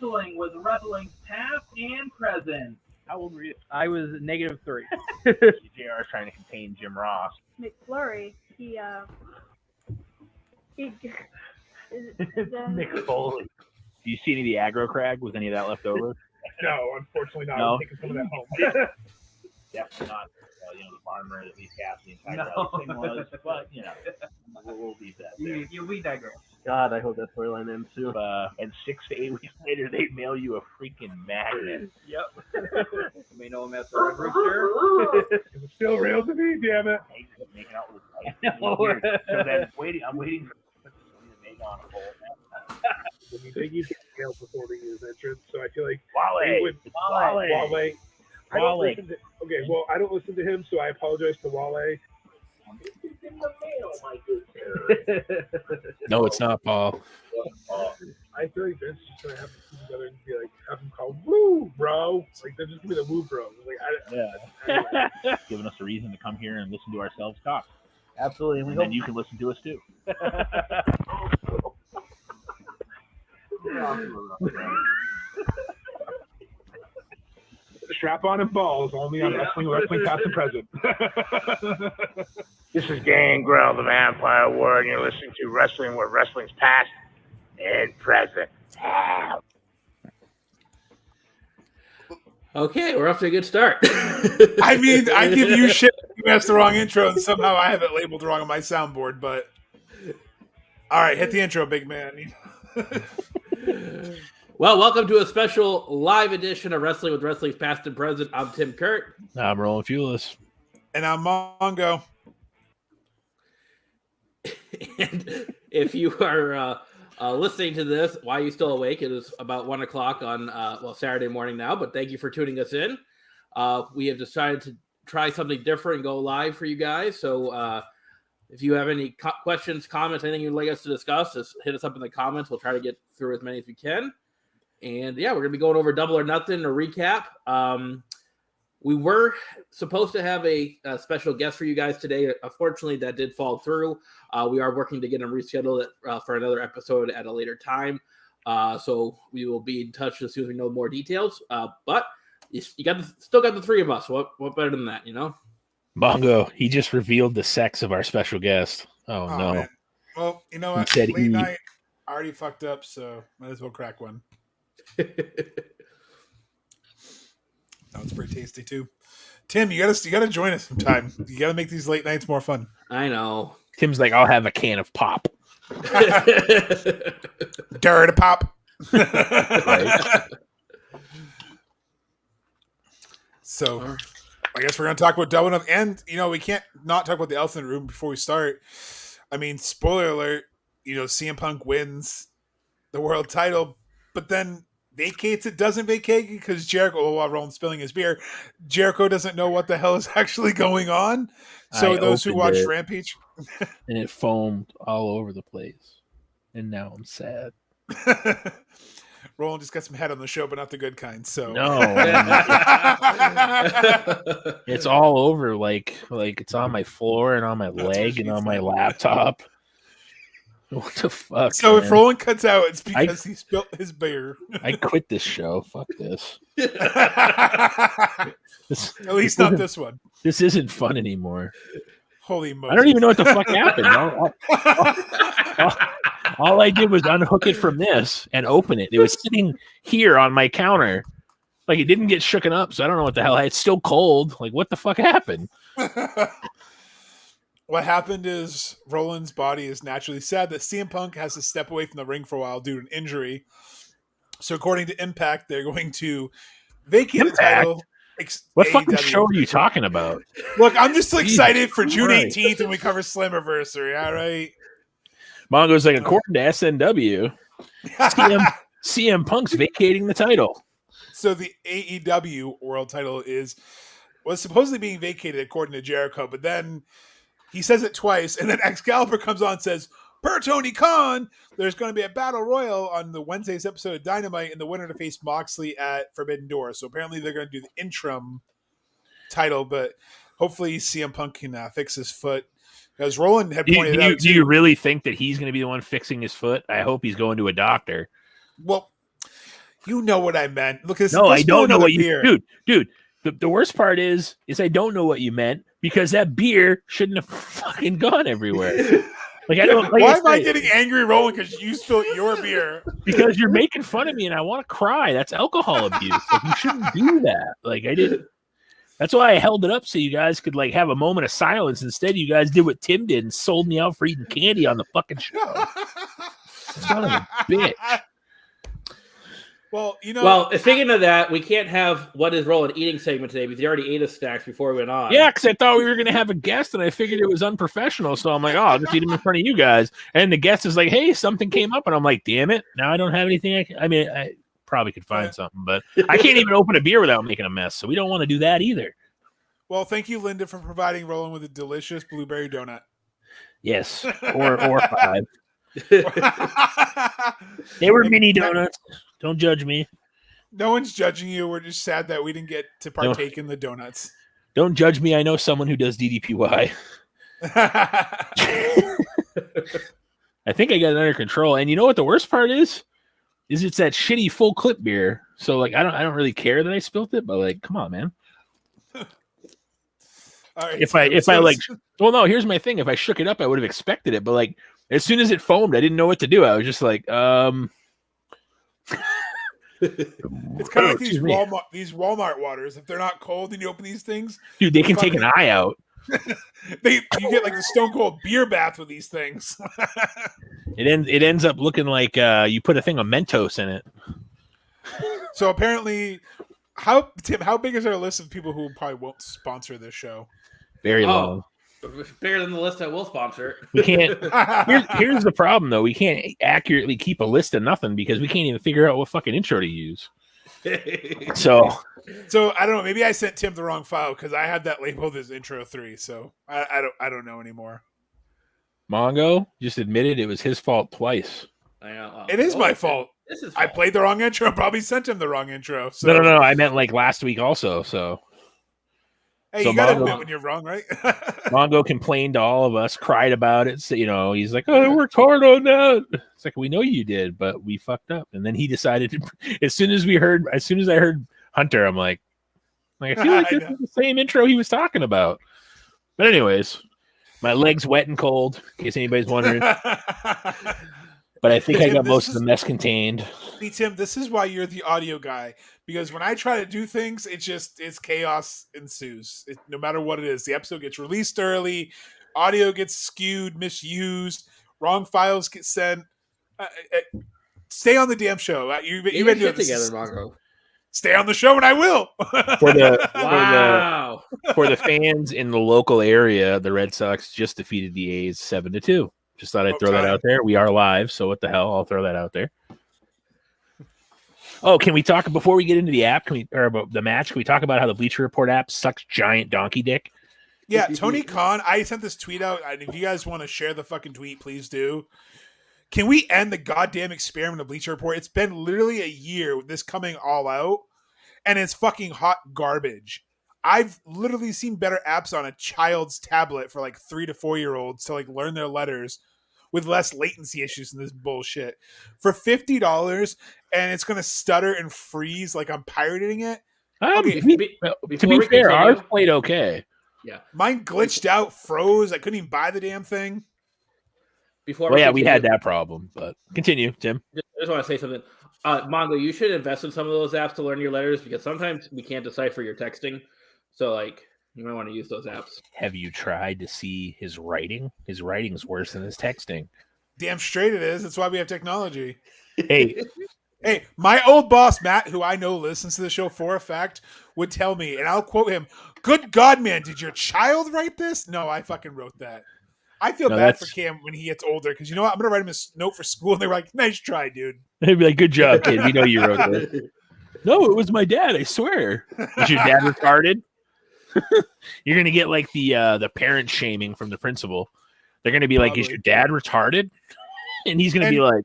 Wrestling with wrestling's past and present. How old were you? I was -3. JR is trying to contain Jim Ross. McFlurry, Mick Foley. Do you see any of the aggro crag? Was any of that left over? No, unfortunately not. No? I'm taking some of that home. Definitely not. The farmer that these cast the entire thing was, but we'll leave that there. We digress. God, I hope that storyline ends too. And 6 to 8 weeks later, they mail you a freaking magnet. Yep. You may know him as the Red Rooster. It's still real to me, damn it. He's making out with his So then I'm waiting for somebody to make on a pole. They use scale before they use entrance, so I feel like Wale. Wale. I don't listen to him, so I apologize to Wale. No, it's not, Paul. I feel like Vince is just gonna have them together and be like, have them call Woo, bro. Like they're just gonna be the Woo Bros. Like, Giving us a reason to come here and listen to ourselves talk. Absolutely. And then you can listen to us too. Strap on and balls only on wrestling past and present. This is Gangrel, the Vampire Ward, and you're listening to Wrestling with Wrestling's Past and Present. Okay, we're off to a good start. I mean, I give you shit if you asked the wrong intro, and somehow I have it labeled wrong on my soundboard, but... All right, hit the intro, big man. Well, welcome to a special live edition of Wrestling with Wrestling's Past and Present. I'm Tim Kurt. I'm Rolling Fueless. And I'm Mongo. And if you are listening to this, why are you still awake? It is about 1 o'clock on, Saturday morning now, but thank you for tuning us in. We have decided to try something different and go live for you guys. So if you have any questions, comments, anything you'd like us to discuss, just hit us up in the comments. We'll try to get through as many as we can. And yeah, we're going to be going over Double or Nothing, a recap. We were supposed to have a special guest for you guys today. Unfortunately, that did fall through. We are working to get him rescheduled for another episode at a later time. So we will be in touch as soon as we know more details. But you still got the three of us. What better than that, you know? Mongo, he just revealed the sex of our special guest. Oh no. Man. Well, you know what? Late night, I already fucked up, so might as well crack one. That was pretty tasty too. Tim, you gotta join us sometime. You gotta make these late nights more fun. I know. Tim's like, I'll have a can of pop. Dare to pop. Right. So I guess we're gonna talk about Double Up, and we can't not talk about the elephant room before we start. I mean, spoiler alert, CM Punk wins the world title, but then vacates it, doesn't vacate because Jericho, while Roland's spilling his beer, Jericho doesn't know what the hell is actually going on. So those who watched Rampage, and it foamed all over the place, and now I'm sad. Roland just got some head on the show, but not the good kind. So no, it's all over, like it's on my floor and on my leg and on my laptop. What the fuck? So man? If Roland cuts out, it's because he spilled his beer. I quit this show. Fuck this. At least not this one. This isn't fun anymore. Holy Moses. I don't even know what the fuck happened. All I did was unhook it from this and open it. It was sitting here on my counter. Like, it didn't get shooken up, so I don't know what the hell. It's still cold. Like, what the fuck happened? What happened is Roland's body is naturally sad that CM Punk has to step away from the ring for a while due to an injury. So according to Impact, they're going to vacate the title. What fucking show are you talking about? Look, I'm just excited for June 18th when we cover Slammiversary, all right? Mongo's like, according to SNW, CM Punk's vacating the title. So the AEW world title was supposedly being vacated according to Jericho, but then he says it twice, and then Excalibur comes on and says, per Tony Khan, there's going to be a battle royal on the Wednesday's episode of Dynamite, and the winner to face Moxley at Forbidden Door. So apparently they're going to do the interim title, but hopefully CM Punk can fix his foot. Because Roland had pointed out. Do you really think that he's going to be the one fixing his foot? I hope he's going to a doctor. Well, You know what I meant. Look, No, I don't know what you, beer. dude. The worst part is I don't know what you meant because that beer shouldn't have fucking gone everywhere. Like I don't. Like Why am I getting angry, Roland? Because you spilled your beer. Because you're making fun of me and I want to cry. That's alcohol abuse. Like you shouldn't do that. Like I didn't. That's why I held it up so you guys could like have a moment of silence. Instead, you guys did what Tim did and sold me out for eating candy on the fucking show. Son of a bitch. Well, you know. Well, speaking of that, we can't have what is Roland eating segment today because he already ate his snacks before we went on. Yeah, because I thought we were going to have a guest and I figured it was unprofessional. So I'm like, oh, I'll just eat him in front of you guys. And the guest is like, hey, something came up. And I'm like, damn it. Now I don't have anything. I probably could find something, but I can't even open a beer without making a mess. So we don't want to do that either. Well, thank you, Linda, for providing Roland with a delicious blueberry donut. Yes, or 5. They were mini donuts. Don't judge me. No one's judging you. We're just sad that we didn't get to partake in the donuts. Don't judge me. I know someone who does DDPY. I think I got it under control. And you know what the worst part is? It's that shitty full clip beer. So like I don't really care that I spilt it, but like, come on, man. All right, if I like, well, no, here's my thing. If I shook it up, I would have expected it. But like, as soon as it foamed, I didn't know what to do. I was just like, It's kind of like these Walmart waters. If they're not cold and you open these things, dude, they can take an eye out. You get like the Stone Cold beer bath with these things. It ends up looking like you put a thing of Mentos in it. So apparently, Tim, how big is our list of people who probably won't sponsor this show? Very long. Bigger than the list that will sponsor it. We can't. Here's the problem, though. We can't accurately keep a list of nothing because we can't even figure out what fucking intro to use. So I don't know. Maybe I sent Tim the wrong file because I had that labeled as intro 3. So I don't know anymore. Mongo just admitted it was his fault twice. I know. It is my fault. This is I played the wrong intro. Probably sent him the wrong intro. So. No. I meant like last week also. So. Hey, so you gotta Mongo, admit when you're wrong, right? Mongo complained to all of us, cried about it. So, he's like, "Oh, I worked hard on that." It's like, we know you did, but we fucked up. And then he decided to. As soon as I heard Hunter, I'm like I feel like this is the same intro he was talking about. But anyways, my leg's wet and cold, in case anybody's wondering. But I think I got most of the mess contained. See, Tim, this is why you're the audio guy. Because when I try to do things, it's chaos ensues. No matter what it is. The episode gets released early. Audio gets skewed, misused. Wrong files get sent. Stay on the damn show. You've been doing this together, Mongo. Stay on the show, and I will. For the fans in the local area, the Red Sox just defeated the A's 7-2. Just thought I'd throw that out there. We are live, so what the hell? I'll throw that out there. Oh, can we talk before we get into the app? About the match? Can we talk about how the Bleacher Report app sucks giant donkey dick? Yeah, Tony Khan. I sent this tweet out. And if you guys want to share the fucking tweet, please do. Can we end the goddamn experiment of Bleacher Report? It's been literally a year with this coming all out, and it's fucking hot garbage. I've literally seen better apps on a child's tablet for like 3 to 4 year olds to like learn their letters with less latency issues than this bullshit for $50, and it's gonna stutter and freeze like I'm pirating it. Okay, to be fair, ours played okay. Yeah, mine glitched out, froze. I couldn't even buy the damn thing. We had that problem, but continue, Tim. I just want to say something. Mongo, you should invest in some of those apps to learn your letters because sometimes we can't decipher your texting. So, like, you might want to use those apps. Have you tried to see his writing? His writing's worse than his texting. Damn straight it is. That's why we have technology. Hey, my old boss, Matt, who I know listens to the show for a fact, would tell me, and I'll quote him, "Good God, man, did your child write this?" No, I fucking wrote that. I feel bad for Cam when he gets older because you know what? I'm going to write him a note for school, and they're like, "Nice try, dude." They'd be like, "Good job, kid. We know you wrote that." No, it was my dad. I swear. Is your dad retarded? You're gonna get like the parent shaming from the principal. They're gonna be like, "Is your dad retarded?" And he's gonna be like,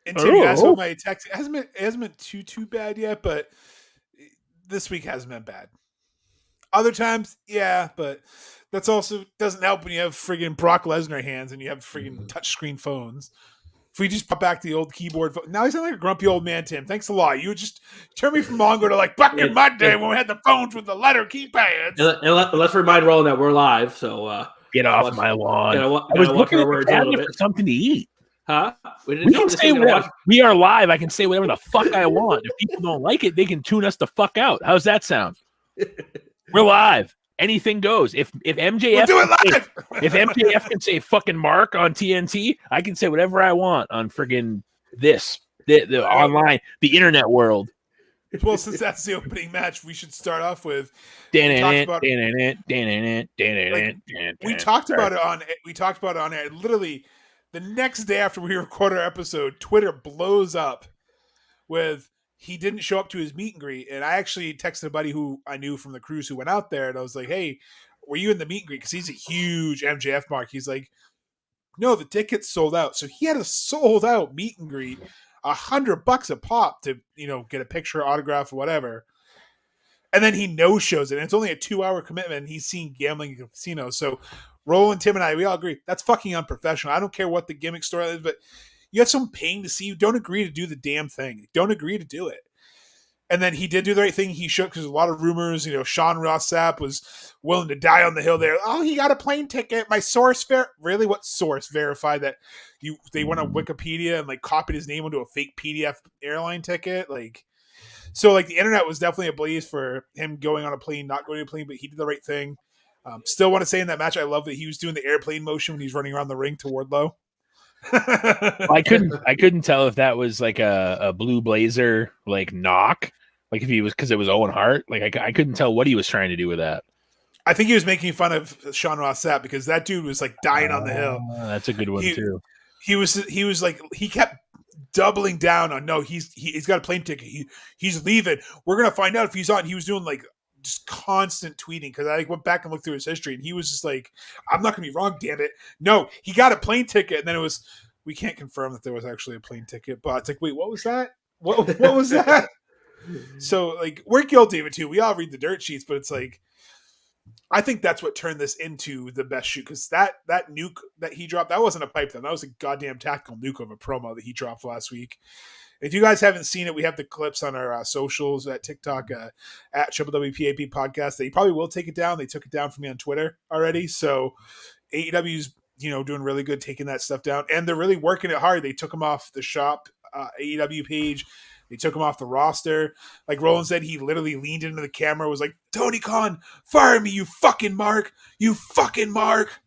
"And Tim, you guys know my text. It hasn't been too bad yet, but this week hasn't been bad. Other times, yeah, but that's also doesn't help when you have friggin' Brock Lesnar hands and you have friggin' touchscreen phones." If we just pop back to the old keyboard, now he's like a grumpy old man, Tim. Thanks a lot. You just turn me from Mongo to like back in my day when we had the phones with the letter keypads. And let's remind Roland that we're live, so Get off my lawn. I I was looking at the cabinet for something to eat. Huh? We can say whatever. We are live. I can say whatever the fuck I want. If people don't like it, they can tune us the fuck out. How's that sound? We're live. Anything goes. If MJF We'll do it live. If MJF can say fucking Mark on TNT, I can say whatever I want on friggin' the online, the internet world. Well, since that's the opening match, we should start off with. We talked about it on air. Literally, the next day after we record our episode, Twitter blows up with he didn't show up to his meet and greet. And I actually texted a buddy who I knew from the cruise who went out there, and I was like, "Hey, were you in the meet and greet?" Because he's a huge MJF mark. He's like, "No, the tickets sold out." So he had a sold out meet and greet, $100 a pop to get a picture, autograph, or whatever. And then he no-shows it. And it's only a 2-hour commitment. And he's seen gambling in casinos. So Roland, Tim, and I, we all agree that's fucking unprofessional. I don't care what the gimmick story is, but you have someone paying to see you. Don't agree to do the damn thing. Don't agree to do it. And then he did do the right thing. He shook because there's a lot of rumors. Sean Ross Sapp was willing to die on the hill there. Oh, he got a plane ticket. My source really? What source verified that they went on Wikipedia and like copied his name onto a fake PDF airline ticket? So the internet was definitely ablaze for him going on a plane, not going to a plane, but he did the right thing. Still want to say in that match, I love that he was doing the airplane motion when he's running around the ring to Wardlow. I couldn't tell if that was like a Blue Blazer knock, if he was, because it was Owen Hart. I couldn't tell what he was trying to do with that. I think he was making fun of Sean Ross Sapp because that dude was dying on the hill. That's a good one too. He was he kept doubling down on he's got a plane ticket. He's leaving. We're gonna find out if he's on. He was doing just constant tweeting because I went back and looked through his history and he was just I'm not gonna be wrong, damn it. No, he got a plane ticket, and then it was we can't confirm that there was actually a plane ticket, but it's wait, what was that? What was that? So we're guilty of it too. We all read the dirt sheets, but it's I think that's what turned this into the best shoot, because that nuke that he dropped, that wasn't a pipe then. That was a goddamn tactical nuke of a promo that he dropped last week. If you guys haven't seen it, we have the clips on our socials at TikTok at WWPAP Podcast. They probably will take it down. They took it down for me on Twitter already. So AEW's doing really good taking that stuff down, and they're really working it hard. They took them off the shop AEW page. They took him off the roster. Like Roland said, he literally leaned into the camera, was like, "Tony Khan, fire me, you fucking mark. You fucking mark."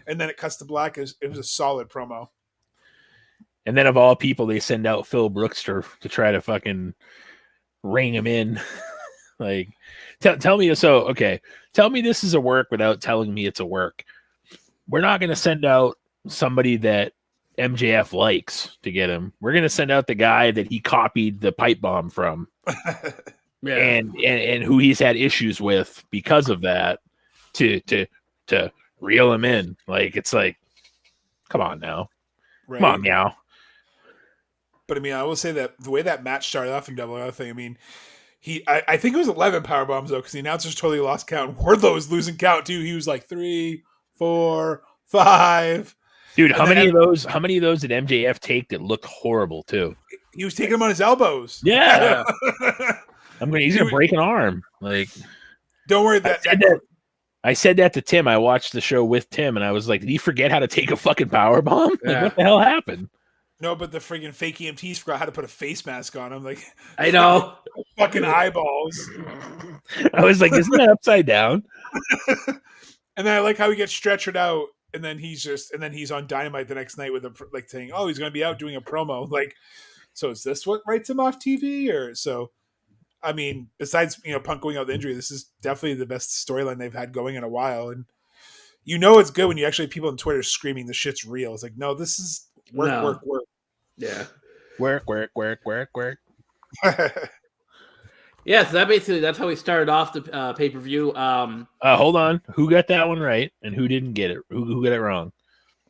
And then it cuts to black. It was a solid promo. And then of all people, they send out Phil Brooks to try to fucking ring him in. Tell me tell me this is a work without telling me it's a work. We're not going to send out somebody that MJF likes to get him. We're going to send out the guy that he copied the pipe bomb from. Yeah. And who he's had issues with because of that to reel him in. Come on now. Right. Come on now. But I will say that the way that match started off in Double or Nothing, I think it was 11 power bombs though, because the announcers totally lost count. Wardlow was losing count too. He was 3, 4, 5. Dude, how many of those did MJF take that looked horrible too? He was taking them on his elbows. Yeah. He's gonna break an arm. Don't worry. I said that to Tim. I watched the show with Tim, and I was like, "Did he forget how to take a fucking power bomb? Yeah. What the hell happened?" No, but the friggin' fake EMTs forgot how to put a face mask on him. I know. Fucking eyeballs. I was like, "Isn't that upside down?" And then I like how he gets stretchered out, and then he's on Dynamite the next night with saying, "Oh, he's going to be out doing a promo." So is this what writes him off TV? Or so? Besides Punk going out with injury, this is definitely the best storyline they've had going in a while, and it's good when you actually have people on Twitter screaming the shit's real. It's no, this is work. Yeah, work. Yeah, so that's how we started off the pay-per-view. Hold on. Who got that one right and who didn't get it? Who got it wrong?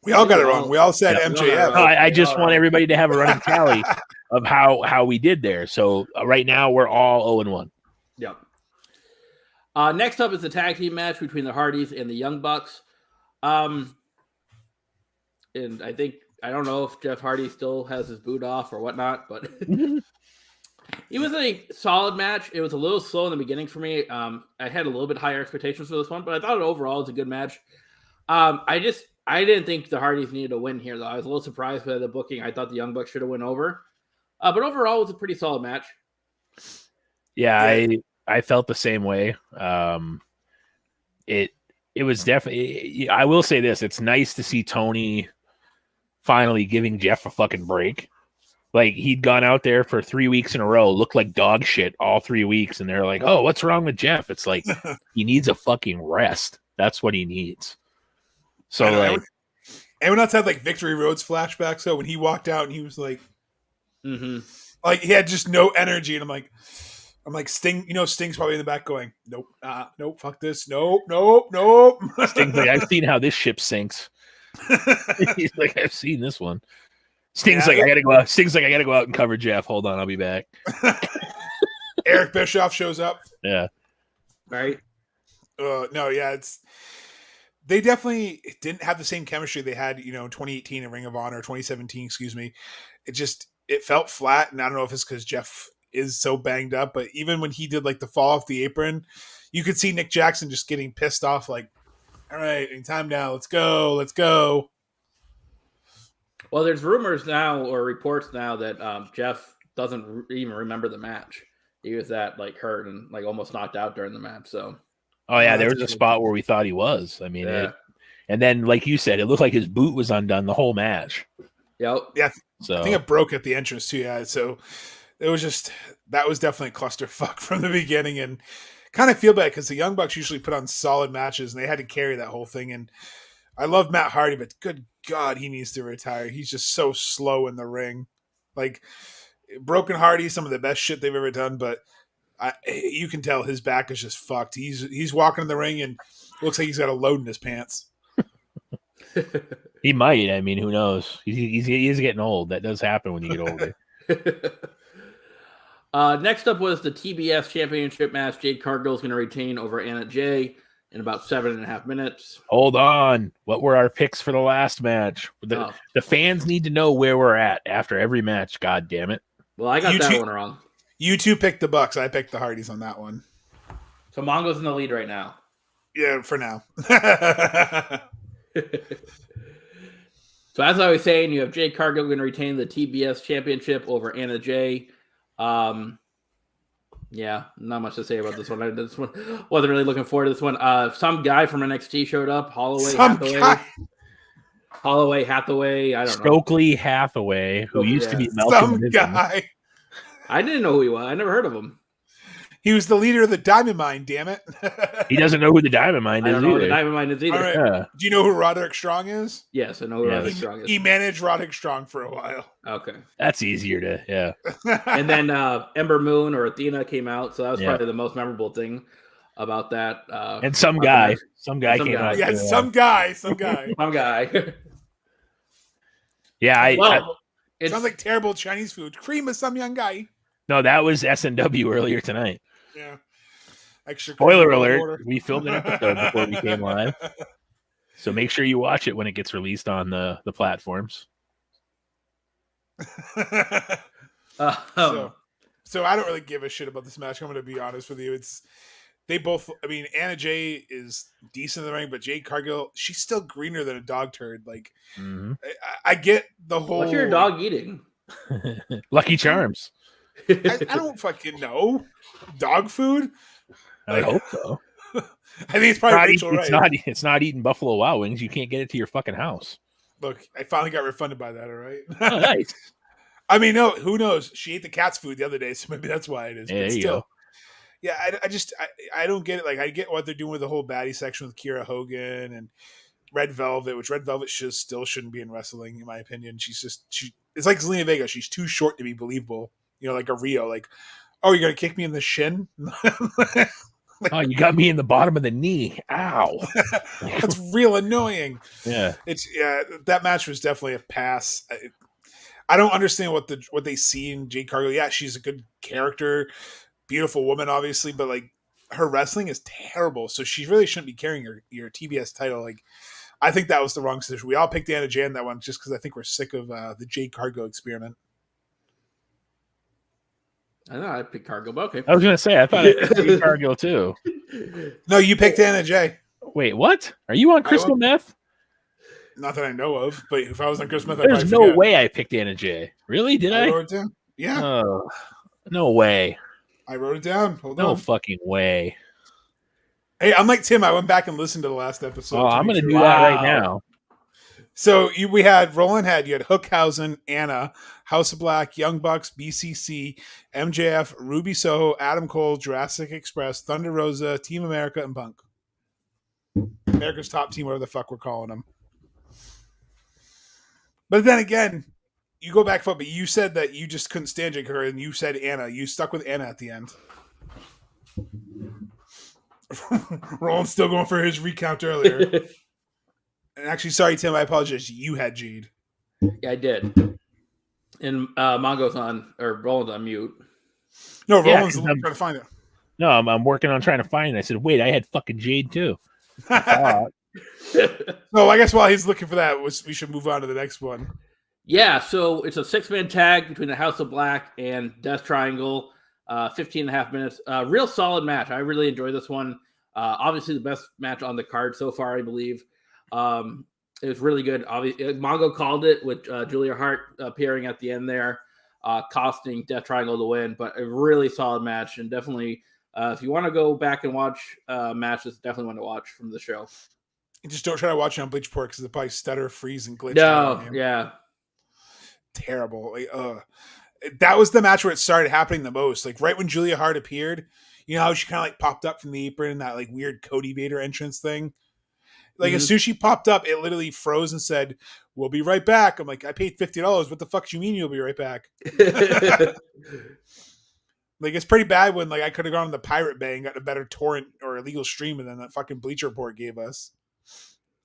We all got it wrong. We all said MJF. I just want everybody to have a running tally of how we did there. So right now we're all 0-1. Yep. Next up is the tag team match between the Hardys and the Young Bucks. and I don't know if Jeff Hardy still has his boot off or whatnot, but it was a solid match. It was a little slow in the beginning for me. I had a little bit higher expectations for this one, but I thought overall it was a good match. I didn't think the Hardys needed a win here, though. I was a little surprised by the booking. I thought the Young Bucks should have went over. But overall, it was a pretty solid match. Yeah, I felt the same way. It was definitely. I will say this: it's nice to see Tony finally giving Jeff a fucking break. Like, he'd gone out there for 3 weeks in a row, looked like dog shit all 3 weeks, and they're like, "Oh, what's wrong with Jeff?" It's like he needs a fucking rest. That's what he needs. So everyone else had like Victory Road's flashbacks. So when he walked out and he was like, like he had just no energy, and I'm like Sting. You know, Sting's probably in the back going, "Nope, nope, fuck this, nope." Sting's like, "I've seen how this ship sinks." He's like, "I've seen this one." Sting's like, "I gotta go out." Sting's like, "I gotta go out and cover Jeff. Hold on, I'll be back." Eric Bischoff shows up. Yeah. Right. No, yeah, they definitely didn't have the same chemistry they had, in 2018 in Ring of Honor, 2017, excuse me. It felt flat, and I don't know if it's because Jeff is so banged up, but even when he did like the fall off the apron, you could see Nick Jackson just getting pissed off, like, "All right, time now, let's go. Well, there's rumors now or reports now that Jeff doesn't even remember the match. He was that like hurt and like almost knocked out during the match. So, oh yeah, there was a spot where we thought he was. I mean, and then like you said, it looked like his boot was undone the whole match. Yep. Yeah. So I think it broke at the entrance too. Yeah. So it was that was definitely a clusterfuck from the beginning, and kind of feel bad because the Young Bucks usually put on solid matches and they had to carry that whole thing. And I love Matt Hardy, but good God, he needs to retire. He's just so slow in the ring. Like, Broken Hardy, some of the best shit they've ever done, but you can tell his back is just fucked. He's walking in the ring and looks like he's got a load in his pants. He might. I mean, who knows? He is getting old. That does happen when you get older. Next up was the TBS Championship match. Jade Cargill is going to retain over Jey in about 7.5 minutes. Hold on. What were our picks for the last match? The fans need to know where we're at after every match. God damn it. Well, I got that one wrong. You two picked the Bucks. I picked the Hardys on that one. So Mongo's in the lead right now. Yeah, for now. So as I was saying, you have Jade Cargill going to retain the TBS Championship over Jey. Yeah, not much to say about this one. I wasn't really looking forward to this one. Some guy from NXT showed up. Holloway Hathaway. I don't know. Stokely Hathaway, who used to be Malcolm. Some guy. I didn't know who he was. I never heard of him. He was the leader of the Diamond Mine, damn it. He doesn't know who the Diamond Mine is. I don't know who the Diamond Mine is either. Right. Yeah. Do you know who Roderick Strong is? Yes, I know who Roderick Strong is. He managed Roderick Strong for a while. Okay. That's easier to, yeah. And then Ember Moon or Athena came out, so that was probably the most memorable thing about that. And some guy came out. Yeah, some guy. Some guy. Yeah, it sounds like terrible Chinese food. Cream of some young guy. No, that was SNW earlier tonight. Yeah. Extra spoiler alert. We filmed an episode before we came live. So make sure you watch it when it gets released on the platforms. So I don't really give a shit about this match. I'm going to be honest with you. Jey is decent in the ring, but Jade Cargill, she's still greener than a dog turd. Like, I get the whole. What's your dog eating? Lucky Charms. I don't fucking know. Dog food? I hope so. I think it's probably Rachel Wright. It's not eating Buffalo Wild Wings. You can't get it to your fucking house. Look, I finally got refunded by that, all right? Oh, nice. I mean, no, who knows? She ate the cat's food the other day, so maybe that's why it is. Yeah, there you go. Yeah, I don't get it. Like, I get what they're doing with the whole baddie section with Kiera Hogan and Red Velvet, which Red Velvet still shouldn't be in wrestling, in my opinion. It's like Zelina Vega. She's too short to be believable. Like a Rio. Like, oh, you're gonna kick me in the shin? Oh, you got me in the bottom of the knee. Ow. That's real annoying. Yeah. That match was definitely a pass. I don't understand what they see in Jade Cargill. Yeah, she's a good character, beautiful woman, obviously, but like her wrestling is terrible. So she really shouldn't be carrying your TBS title. Like, I think that was the wrong decision. We all picked Anna Jay in that one just because I think we're sick of the Jade Cargo experiment. I know I picked Cargo, but okay. I was gonna say I thought I picked Cargill too. No, you picked Anna Jay. Wait, what? Are you on crystal meth? Not that I know of, but if I was on crystal meth, There's no way I picked Anna Jay. Really? Did I? wrote it down. Yeah. Oh, no way. I wrote it down. Hold No on. fucking way. Hey, I'm like Tim. I went back and listened to the last episode. Oh, I'm gonna do that right now. So we had Roland you had Hookhausen, Anna, House of Black, Young Bucks, BCC, MJF, Ruby Soho, Adam Cole, Jurassic Express, Thunder Rosa, Team America, and Punk. America's top team, whatever the fuck we're calling them. But then again, you go back, but you said that you just couldn't stand Jake Her, and you said Anna. You stuck with Anna at the end. Roland's still going for his recount earlier. And actually, sorry, Tim, I apologize. You had Jade. Yeah, I did. And Mongo's Roland's on mute. No, Roland's trying to find it. No, I'm working on trying to find it. I said, wait, I had fucking Jade too. So I guess while he's looking for that, we should move on to the next one. Yeah, so it's a 6-man tag between the House of Black and Death Triangle. 15 and a half minutes. Real solid match. I really enjoyed this one. Obviously the best match on the card so far, I believe. It was really good. Obviously, Mongo called it with Julia Hart appearing at the end there, costing Death Triangle the win. But a really solid match, and definitely, if you want to go back and watch matches, definitely one to watch from the show. And just don't try to watch it on Bleacher Report because it'll probably stutter, freeze, and glitch. No, yeah, terrible. Like, that was the match where it started happening the most. Like right when Julia Hart appeared, you know how she kind of like popped up from the apron in that like weird Cody Vader entrance thing. Like as soon as she popped up, it literally froze and said, "We'll be right back." I'm like, I paid $50. What the fuck do you mean you'll be right back? Like it's pretty bad when like I could have gone to the Pirate Bay and gotten a better torrent or illegal stream than that fucking Bleacher Report gave us.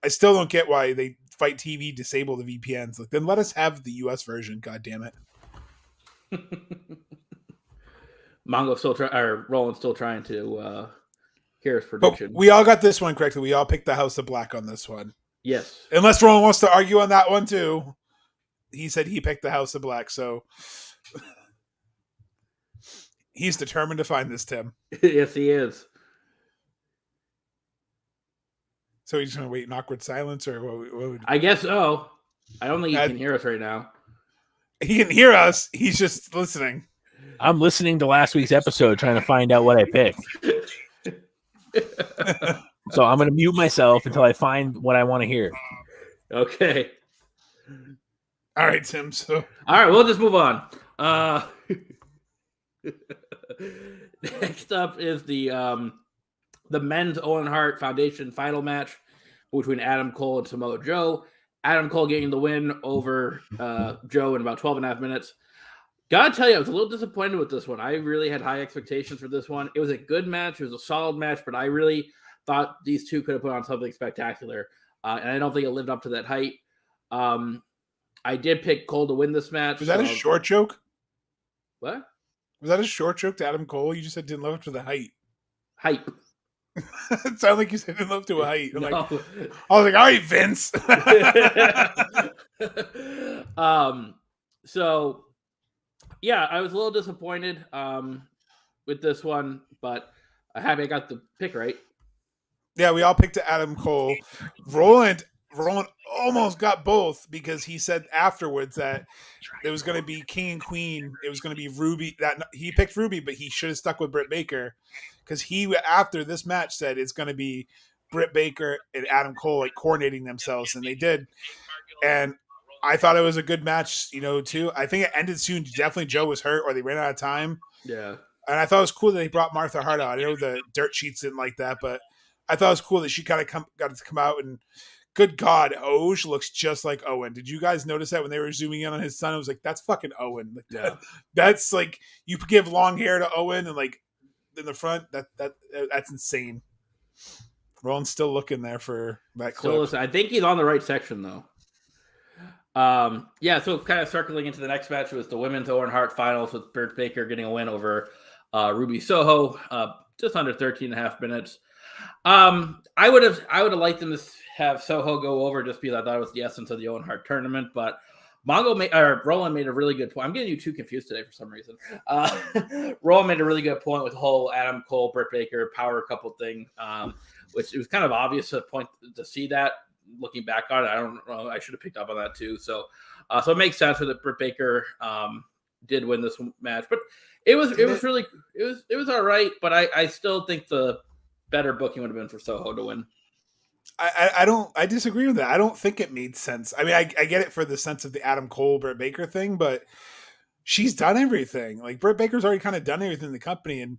I still don't get why they Fight TV disable the VPNs. Like then let us have the US version. God damn it. Roland's still trying to hear his prediction. But we all got this one correctly. We all picked the House of Black on this one. Yes. Unless Roland wants to argue on that one too. He said he picked the House of Black, so he's determined to find this, Tim. Yes, he is. So he's just going to wait in awkward silence, or what would... I guess so. I don't think he can hear us right now. He can hear us. He's just listening. I'm listening to last week's episode, trying to find out what I picked. So I'm going to mute myself until I find what I want to hear. Okay. All right, Tim. So all right, we'll just move on. Next up is the men's Owen Hart Foundation final match between Adam Cole and Samoa Joe. Adam Cole getting the win over Joe in about 12 and a half minutes. Gotta tell you, I was a little disappointed with this one. I really had high expectations for this one. It was a good match. It was a solid match, but I really thought these two could have put on something spectacular. And I don't think it lived up to that height. I did pick Cole to win this match. Was that a short joke? What? Was that a short joke to Adam Cole? You just said didn't live up to the height. Hype. It sounded like you said didn't live up to a height. No. I was like, all right, Vince. So yeah, I was a little disappointed with this one, but I'm happy I got the pick right. Yeah, we all picked Adam Cole. Roland almost got both because he said afterwards that it was going to be King and Queen. It was going to be Ruby. That he picked Ruby, but he should have stuck with Britt Baker because he, after this match, said it's going to be Britt Baker and Adam Cole like coordinating themselves, and they did. And I thought it was a good match, too. I think it ended soon. Definitely Joe was hurt or they ran out of time. Yeah. And I thought it was cool that they brought Martha Hart out. I know the dirt sheets didn't like that, but I thought it was cool that she kind of got to come out. And good God, Oj looks just like Owen. Did you guys notice that when they were zooming in on his son? It was like, that's fucking Owen. Like, yeah. That's like, you give long hair to Owen and like in the front, that's insane. Roland's still looking there for that clip. I think he's on the right section though. So kind of circling into the next match, it was the women's Owen Hart finals with Britt Baker getting a win over Ruby Soho, just under 13 and a half minutes. I would have liked them to have Soho go over just because I thought it was the essence of the Owen Hart tournament, but Roland made a really good point. I'm getting you two confused today for some reason. Roland made a really good point with the whole Adam Cole, Britt Baker power couple thing, which it was kind of obvious to point to see that. Looking back on it, I don't know. I should have picked up on that too. So it makes sense that Britt Baker did win this match, but it was all right. But I still think the better booking would have been for Soho to win. I disagree with that. I don't think it made sense. I mean, I get it for the sense of the Adam Cole, Britt Baker thing, but she's done everything. Like, Britt Baker's already kind of done everything in the company. And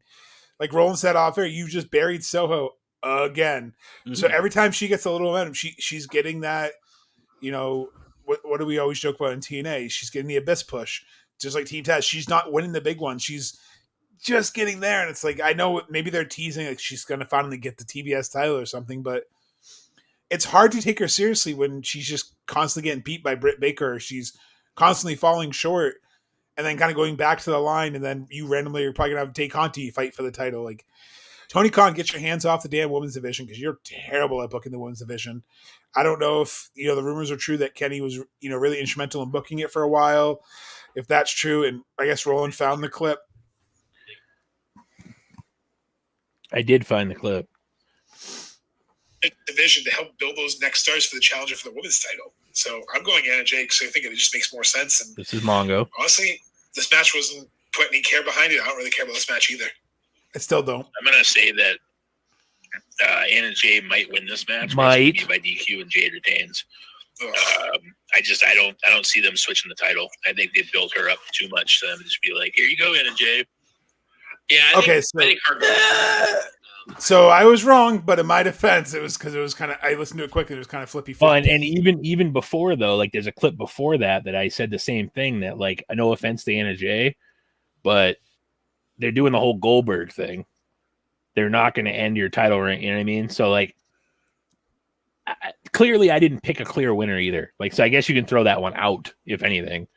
like Roland said off air, you just buried Soho again. Mm-hmm. So every time she gets a little momentum, she's getting that, what do we always joke about in TNA? She's getting the abyss push. Just like Team Taz, she's not winning the big one. She's just getting there. And it's like, I know maybe they're teasing like she's going to finally get the TBS title or something, but it's hard to take her seriously when she's just constantly getting beat by Britt Baker. She's constantly falling short and then kind of going back to the line. And then you randomly are probably going to have Tay Conti fight for the title. Like, Tony Khan, get your hands off the damn women's division because you're terrible at booking the women's division. I don't know if, the rumors are true that Kenny was, really instrumental in booking it for a while. If that's true, and I guess Roland found the clip. I did find the clip. Division to help build those next stars for the challenger for the women's title. So I'm going Anna Jade because I think it just makes more sense. And this is Mongo. Honestly, this match wasn't put any care behind it. I don't really care about this match either. I still don't. I'm going to say that Anna Jade might win this match. Might by DQ and Jade retains. I don't see them switching the title. I think they built her up too much for them to just be like, here you go, Anna Jade. Yeah. I think So I was wrong, but in my defense, it was because it was kind of, I listened to it quickly. It was kind of flippy. Well, and even before though, like there's a clip before that I said the same thing that like, no offense to Anna Jay, but they're doing the whole Goldberg thing. They're not going to end your title reign. You know what I mean? So like, clearly I didn't pick a clear winner either. Like, so I guess you can throw that one out if anything,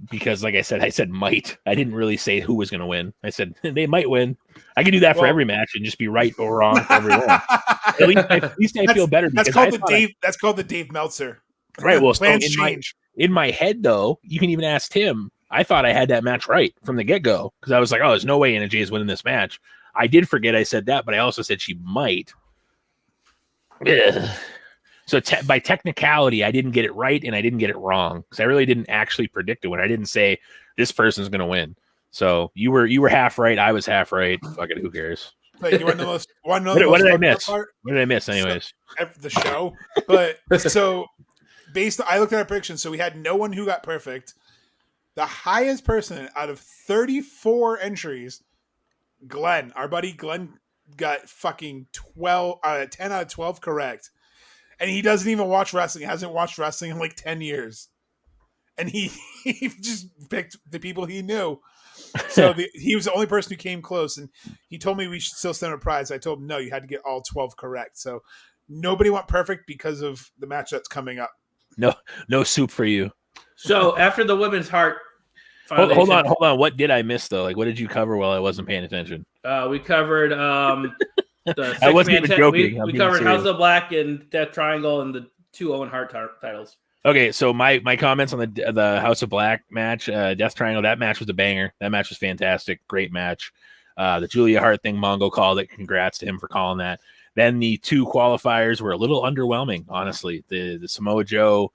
because like I said might. I didn't really say who was going to win. I said they might win. I could do that for every match and just be right or wrong for everyone. At least I feel better. That's called That's called the Dave Meltzer. Right. Well, plans change. In my head though, you can even ask Tim. I thought I had that match right from the get go because I was like, oh, there's no way Anna Jay is winning this match. I did forget I said that, but I also said she might. Ugh. So by technicality, I didn't get it right and I didn't get it wrong because I really didn't actually predict it when I didn't say this person's going to win. So you were half right. I was half right. Fuck it. Who cares? Like, you want the most? What did I miss? What did I miss? Anyways, the show. But so I looked at our predictions. So we had no one who got perfect. The highest person out of 34 entries, Glenn, our buddy Glenn, got fucking 10 out of 12 correct. And he doesn't even watch wrestling. He hasn't watched wrestling in like 10 years. And he just picked the people he knew. So he was the only person who came close. And he told me we should still send a prize. I told him, no, you had to get all 12 correct. So nobody went perfect because of the match that's coming up. No soup for you. So after the women's heart. Hold on. What did I miss though? Like, what did you cover while I wasn't paying attention? We covered the I wasn't even joking. We covered House of Black and Death Triangle and the 2 Owen Hart titles. Okay, so my comments on the House of Black match, Death Triangle, that match was a banger. That match was fantastic. Great match. The Julia Hart thing, Mongo called it. Congrats to him for calling that. Then the 2 qualifiers were a little underwhelming, honestly. The Samoa Joe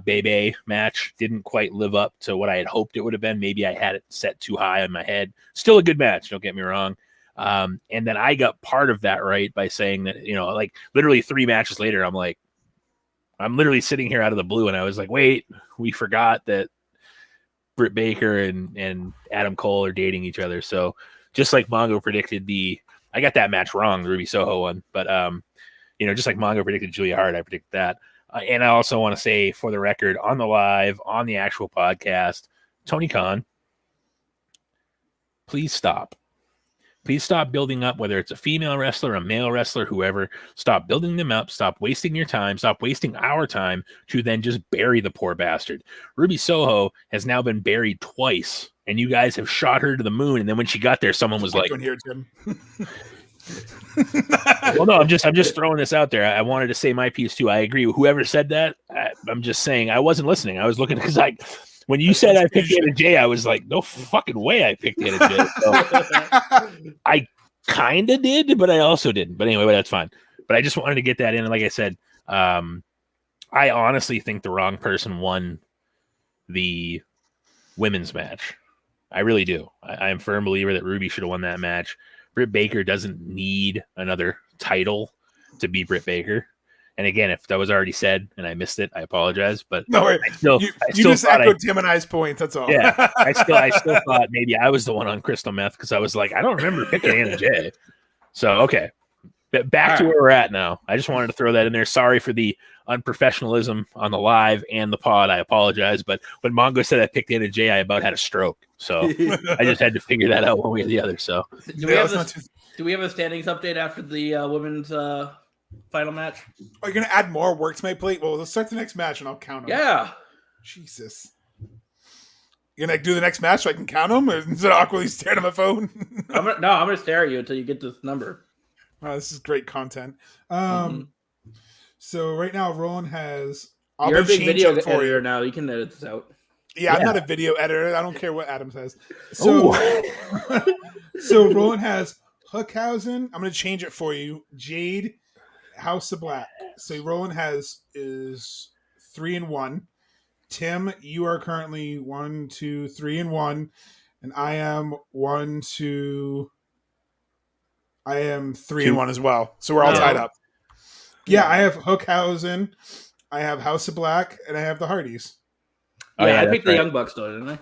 Bebe match didn't quite live up to what I had hoped it would have been. Maybe I had it set too high in my head. Still a good match, don't get me wrong. And then I got part of that right by saying that, like literally 3 matches later, I'm literally sitting here out of the blue and I was like, wait, we forgot that Britt Baker and Adam Cole are dating each other. So just like Mongo predicted I got that match wrong, the Ruby Soho one, but just like Mongo predicted Julia Hart, I predicted that. And I also want to say for the record on the live, on the actual podcast, Tony Khan, please stop. Please stop building up, whether it's a female wrestler, a male wrestler, whoever. Stop building them up. Stop wasting your time. Stop wasting our time to then just bury the poor bastard. Ruby Soho has now been buried twice, and you guys have shot her to the moon. And then when she got there, someone was like, here, Tim. Well, no, I'm just throwing this out there. I wanted to say my piece too. I agree with whoever said that. I'm just saying I wasn't listening. I was looking because when you said I picked Anna Jay, I was like, no fucking way I picked Anna Jay. So I kind of did, but I also didn't. But anyway, that's fine. But I just wanted to get that in. And like I said, I honestly think the wrong person won the women's match. I really do. I am a firm believer that Ruby should have won that match. Britt Baker doesn't need another title to be Britt Baker. And again, if that was already said and I missed it, I apologize. But no, I still just echoed Tim and I's points. That's all. Yeah, I still thought maybe I was the one on crystal meth because I was like, I don't remember picking Anna Jay. So okay, back to where we're at now. I just wanted to throw that in there. Sorry for the unprofessionalism on the live and the pod. I apologize. But when Mongo said I picked Anna Jay, I about had a stroke. So I just had to figure that out one way or the other. So do we have a standings update after the women's final match? Are you going to add more work to my plate? Well, let's start the next match and I'll count them. Yeah. Jesus. You're going to do the next match so I can count them? Or instead of awkwardly staring at my phone? I'm going to stare at you until you get this number. Oh, this is great content. So right now, Roland has... You're a big video editor now. You can edit this out. Yeah, I'm not a video editor. I don't care what Adam says. So, so Roland has Hookhausen. I'm going to change it for you. Jade, House of Black. So Roland is 3-1. Tim, you are currently 1, 2, 3-1, and I am 3-1 as well. So we're all tied up. Yeah, I have Hookhausen, I have House of Black, and I have the Hardys. Oh, yeah, I picked the Young Bucks though, didn't I?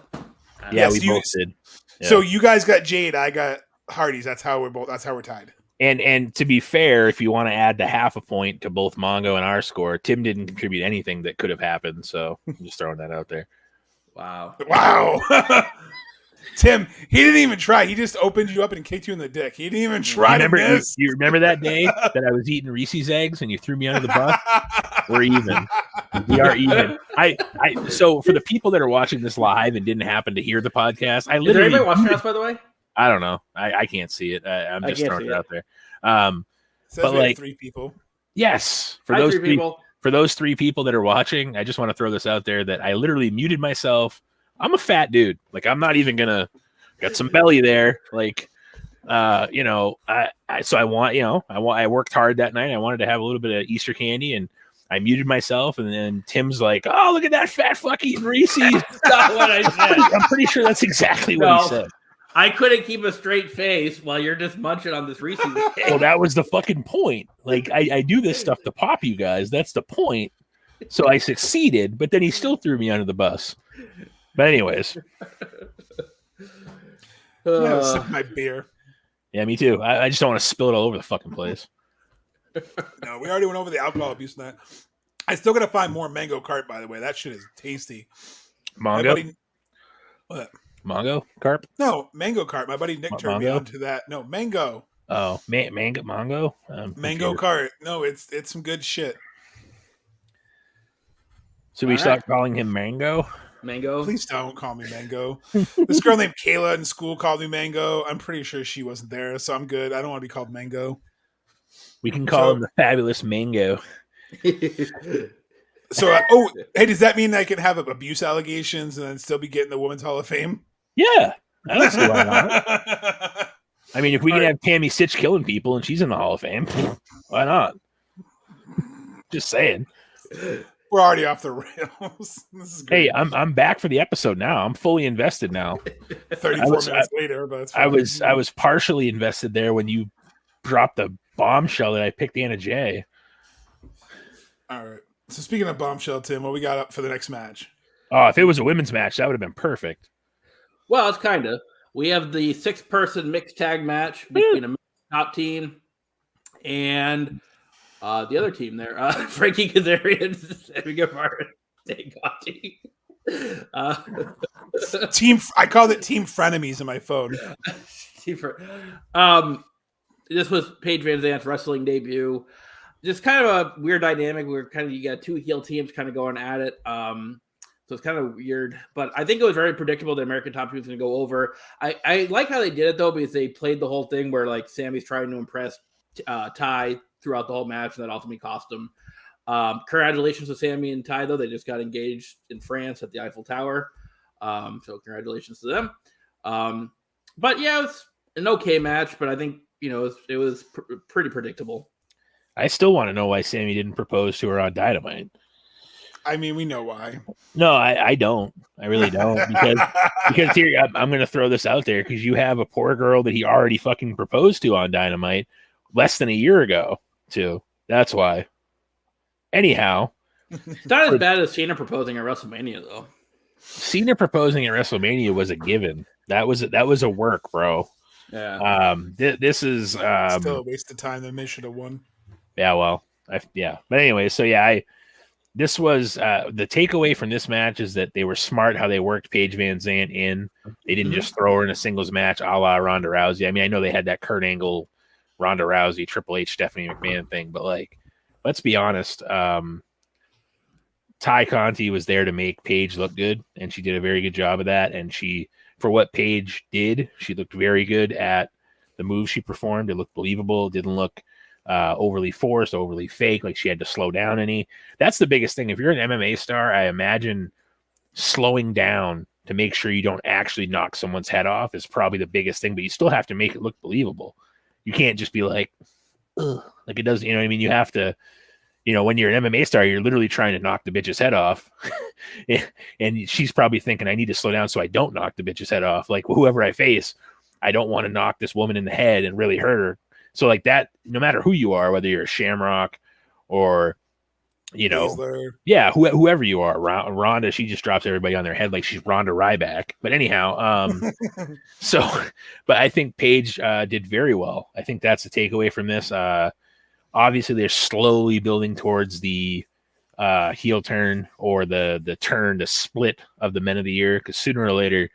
Yeah, we both did. Yeah. So you guys got Jade, I got Hardys. That's how we're tied. And to be fair, if you want to add the half a point to both Mongo and our score, Tim didn't contribute anything that could have happened. So I'm just throwing that out there. Wow. Tim, he didn't even try. He just opened you up and kicked you in the dick. He didn't even try to miss. You remember that day that I was eating Reese's eggs and you threw me under the bus? We're even. We are even. So for the people that are watching this live and didn't happen to hear the podcast, Is there anybody watching us, by the way? I don't know. I can't see it. I'm just throwing it out there. But like 3 people. Yes, for those 3 people that are watching, I just want to throw this out there that I literally muted myself. I'm a fat dude. Like I'm not even gonna got some belly there. Like, I worked hard that night. I wanted to have a little bit of Easter candy and I muted myself. And then Tim's like, "Oh, look at that fat fuck eating Reese's." That's not what I said. I'm pretty sure that's exactly what he said. I couldn't keep a straight face while you're just munching on this Reese's. Well, that was the fucking point. Like I do this stuff to pop you guys. That's the point. So I succeeded, but then he still threw me under the bus. But anyways, sip my beer. Yeah, me too. I just don't want to spill it all over the fucking place. No, we already went over the alcohol abuse in that. I still gotta find more mango carp, by the way. That shit is tasty. Mango? What? Mango carp? No, mango carp. My buddy Nick turned me on to that. No, mango. Oh, mango? Mango carp. No, it's some good shit. So we start calling him Mango? Mango? Please don't call me Mango. This girl named Kayla in school called me Mango. I'm pretty sure she wasn't there, so I'm good. I don't want to be called Mango. We can call him the fabulous Mango. So, hey, does that mean I can have abuse allegations and then still be getting the Women's Hall of Fame? Yeah. I don't see why not. I mean, if we can have Tammy Sitch killing people and she's in the Hall of Fame, why not? Just saying. We're already off the rails. This is great. Hey, I'm back for the episode now. I'm fully invested now. 34 minutes later, but it's fine. I was partially invested there when you dropped the bombshell that I picked Anna Jay. All right. So speaking of bombshell, Tim, what we got up for the next match? Oh, if it was a women's match, that would have been perfect. Well, it's kind of. We have the 6-person mixed tag match between a top team and the other team there, Frankie Kazarian, Sammy Guevara, Team. I called it Team Frenemies in my phone. This was Paige Van Zant's wrestling debut. Just kind of a weird dynamic where you got 2 heel teams kind of going at it. So it's kind of weird, but I think it was very predictable that American Top Team was going to go over. I like how they did it though, because they played the whole thing where like Sammy's trying to impress Ty throughout the whole match, and that ultimately cost him. Congratulations to Sammy and Ty though; they just got engaged in France at the Eiffel Tower. So congratulations to them. But yeah, it was an okay match, but I think it was pretty predictable. I still want to know why Sammy didn't propose to her on Dynamite. I mean, we know why. No, I don't. I really don't. Because here, I'm going to throw this out there, because you have a poor girl that he already fucking proposed to on Dynamite less than a year ago, too. That's why. Anyhow. It's not as bad as Cena proposing at WrestleMania, though. Cena proposing at WrestleMania was a given. That was a work, bro. Yeah. This is still a waste of time. They should have won. Yeah, well, yeah. But anyway, so yeah, this was the takeaway from this match is that they were smart how they worked Paige Van Zandt in. They didn't just throw her in a singles match a la Ronda Rousey. I mean, I know they had that Kurt Angle, Ronda Rousey, Triple H, Stephanie McMahon thing, but like, let's be honest. Ty Conti was there to make Paige look good, and she did a very good job of that. And for what Paige did, she looked very good at the moves she performed. It looked believable. It didn't look overly forced, overly fake, like she had to slow down any. That's the biggest thing. If you're an MMA star, I imagine slowing down to make sure you don't actually knock someone's head off is probably the biggest thing, but you still have to make it look believable. You can't just be like, ugh, like it doesn't, you know what I mean? You have to, when you're an MMA star, you're literally trying to knock the bitch's head off. And she's probably thinking, I need to slow down so I don't knock the bitch's head off. Like, whoever I face, I don't want to knock this woman in the head and really hurt her. So like that, no matter who you are, whether you're a Shamrock or, whoever you are, Ronda, she just drops everybody on their head like she's Ronda Ryback. But anyhow, but I think Paige did very well. I think that's the takeaway from this. Obviously, they're slowly building towards the heel turn or the split of the Men of the Year, because sooner or later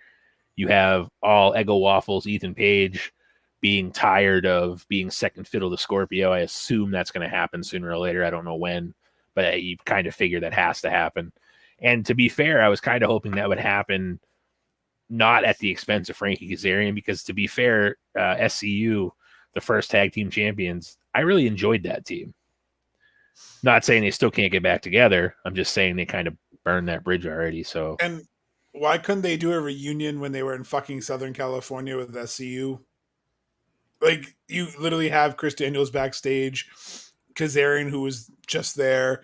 you have all Eggo Waffles, Ethan Page being tired of being second fiddle to Scorpio. I assume that's going to happen sooner or later. I don't know when, but you kind of figure that has to happen. And to be fair, I was kind of hoping that would happen not at the expense of Frankie Kazarian, because to be fair, SCU, the first tag team champions, I really enjoyed that team. Not saying they still can't get back together. I'm just saying they kind of burned that bridge already. So, and why couldn't they do a reunion when they were in fucking Southern California with SCU? Like, you literally have Chris Daniels backstage, Kazarian, who was just there.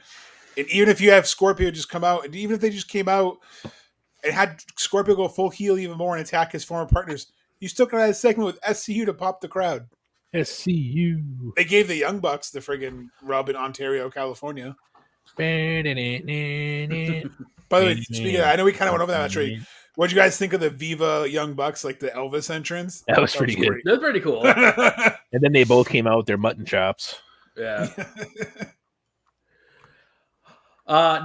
And even if you have Scorpio just come out, and even if they just came out and had Scorpio go full heel even more and attack his former partners, you still could have had a segment with SCU to pop the crowd. SCU. They gave the Young Bucks the friggin' rub in Ontario, California. By the way, speaking of that, I know we kind of went over that already. What'd you guys think of the Viva Young Bucks, like the Elvis entrance? That was pretty good. That's pretty cool. And then they both came out with their mutton chops. Yeah.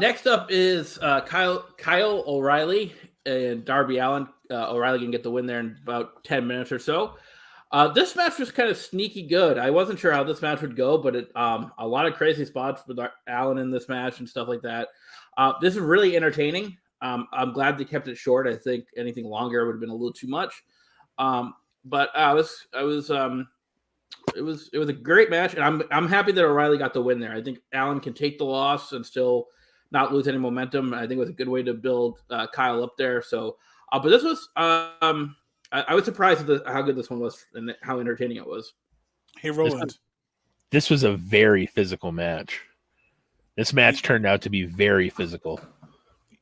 Next up is Kyle O'Reilly and Darby Allin. O'Reilly can get the win there in about 10 minutes or so. This match was kind of sneaky good. I wasn't sure how this match would go, but a lot of crazy spots with Allin in this match and stuff like that. This is really entertaining. I'm glad they kept it short. I think anything longer would have been a little too much. But it was a great match, and I'm happy that O'Reilly got the win there. I think Allin can take the loss and still not lose any momentum. I think it was a good way to build Kyle up there. So, but this was I was surprised at how good this one was and how entertaining it was. Hey, Roland. This was a very physical match. This match turned out to be very physical.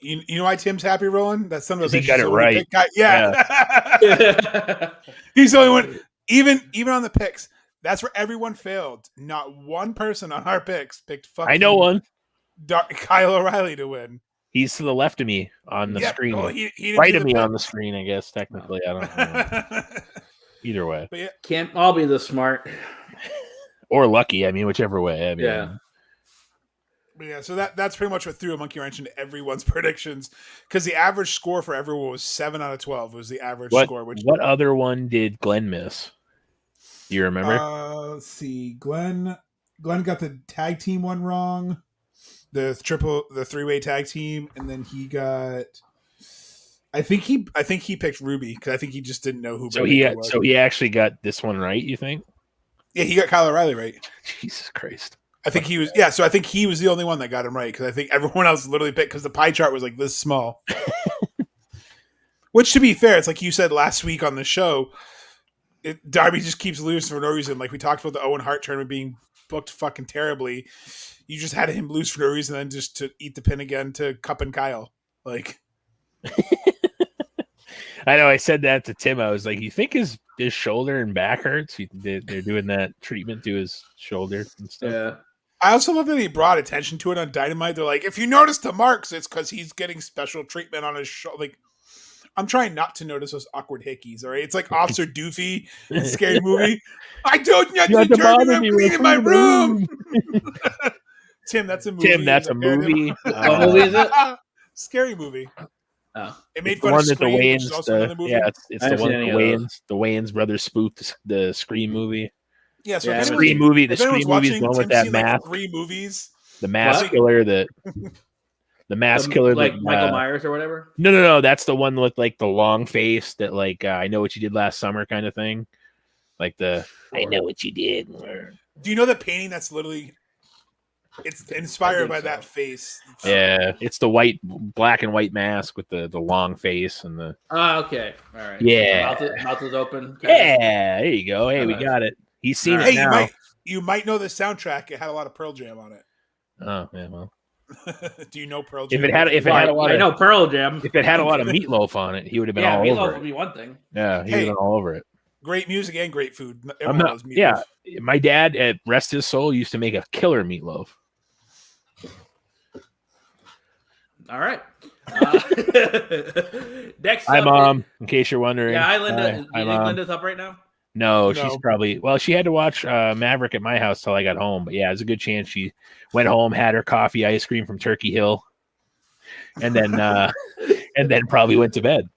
You know why Tim's happy, Roland? That some of the he got it right. Yeah. He's the only one. Even on the picks, that's where everyone failed. Not one person on our picks picked fucking I know one. Kyle O'Reilly to win. He's to the left of me on the screen. Well, he right of me on the screen, I guess, technically. I don't know. Either way. But yeah. Can't all be this smart. Or lucky. I mean, whichever way. I mean, yeah. But yeah, so that's pretty much what threw a monkey wrench into everyone's predictions, because the average score for everyone was 7 out of 12 was the average score. What other one did Glen miss? Do you remember? Let's see. Glenn got the tag team one wrong. the three-way tag team, and then he got. I think he picked Ruby because I think he just didn't know who. So he actually got this one right. You think? Yeah, he got Kyle O'Reilly right. Jesus Christ. I think he was. Yeah, so I think he was the only one that got him right because I think everyone else literally picked because the pie chart was like this small. Which, to be fair, it's like you said last week on the show. Darby just keeps losing for no reason. Like we talked about the Owen Hart tournament being booked fucking terribly. You just had him lose for no reason, and then just to eat the pin again to Cup and Kyle. Like, I know. I said that to Tim. I was like, "You think his shoulder and back hurts? They're doing that treatment to his shoulder and stuff." Yeah. I also love that he brought attention to it on Dynamite. They're like, if you notice the marks, it's because he's getting special treatment on his shoulder. Like, I'm trying not to notice those awkward hickeys. All right, it's like Officer Doofy in Scary Movie. I don't know you to me in my room. Tim, that's a movie. Tim, that's a movie. What movie is it? Scary Movie. Oh. It made It's the fun one of that the Scream, which Wayans, is also another movie. yeah, it's I the haven't one seen the any of the Wayans brothers spoofed the Scream movie. Yeah, so Yeah, if The anyone's- Scream movie. The if anyone's Scream movie is watching, the one with Tim's that seen, like, mask. 3 movies. The mask What? killer that. The mask killer, like that, Michael Myers or whatever. No. That's the one with like the long face that like I know what you did last summer kind of thing. Like the I know what you did. Do you know the painting that's literally? It's inspired by that face. Yeah, it's the black and white mask with the long face and the. Oh, okay. All right. Yeah. Mouth is open. Yeah, there you go. Hey, we got it. He's seen it Hey, now. you might know the soundtrack. It had a lot of Pearl Jam on it. Oh yeah, well. Do you know Pearl Jam? If it had a lot I of, know Pearl Jam. if it had a lot of meatloaf on it, he would have been Yeah, all meatloaf over would it. be one thing. Yeah, he would have been all over it. Great music and great food. I'm Everyone not. loves meatloaf. Yeah, my dad at Rest His Soul used to make a killer meatloaf. All right. Next, Hi, up Mom. In case you're wondering. Yeah, hi, Linda. Do you Hi, think Mom. Linda's up right now? No, No. she's probably she had to watch Maverick at my house till I got home. But yeah, there's a good chance she went home, had her coffee, ice cream from Turkey Hill, and then probably went to bed.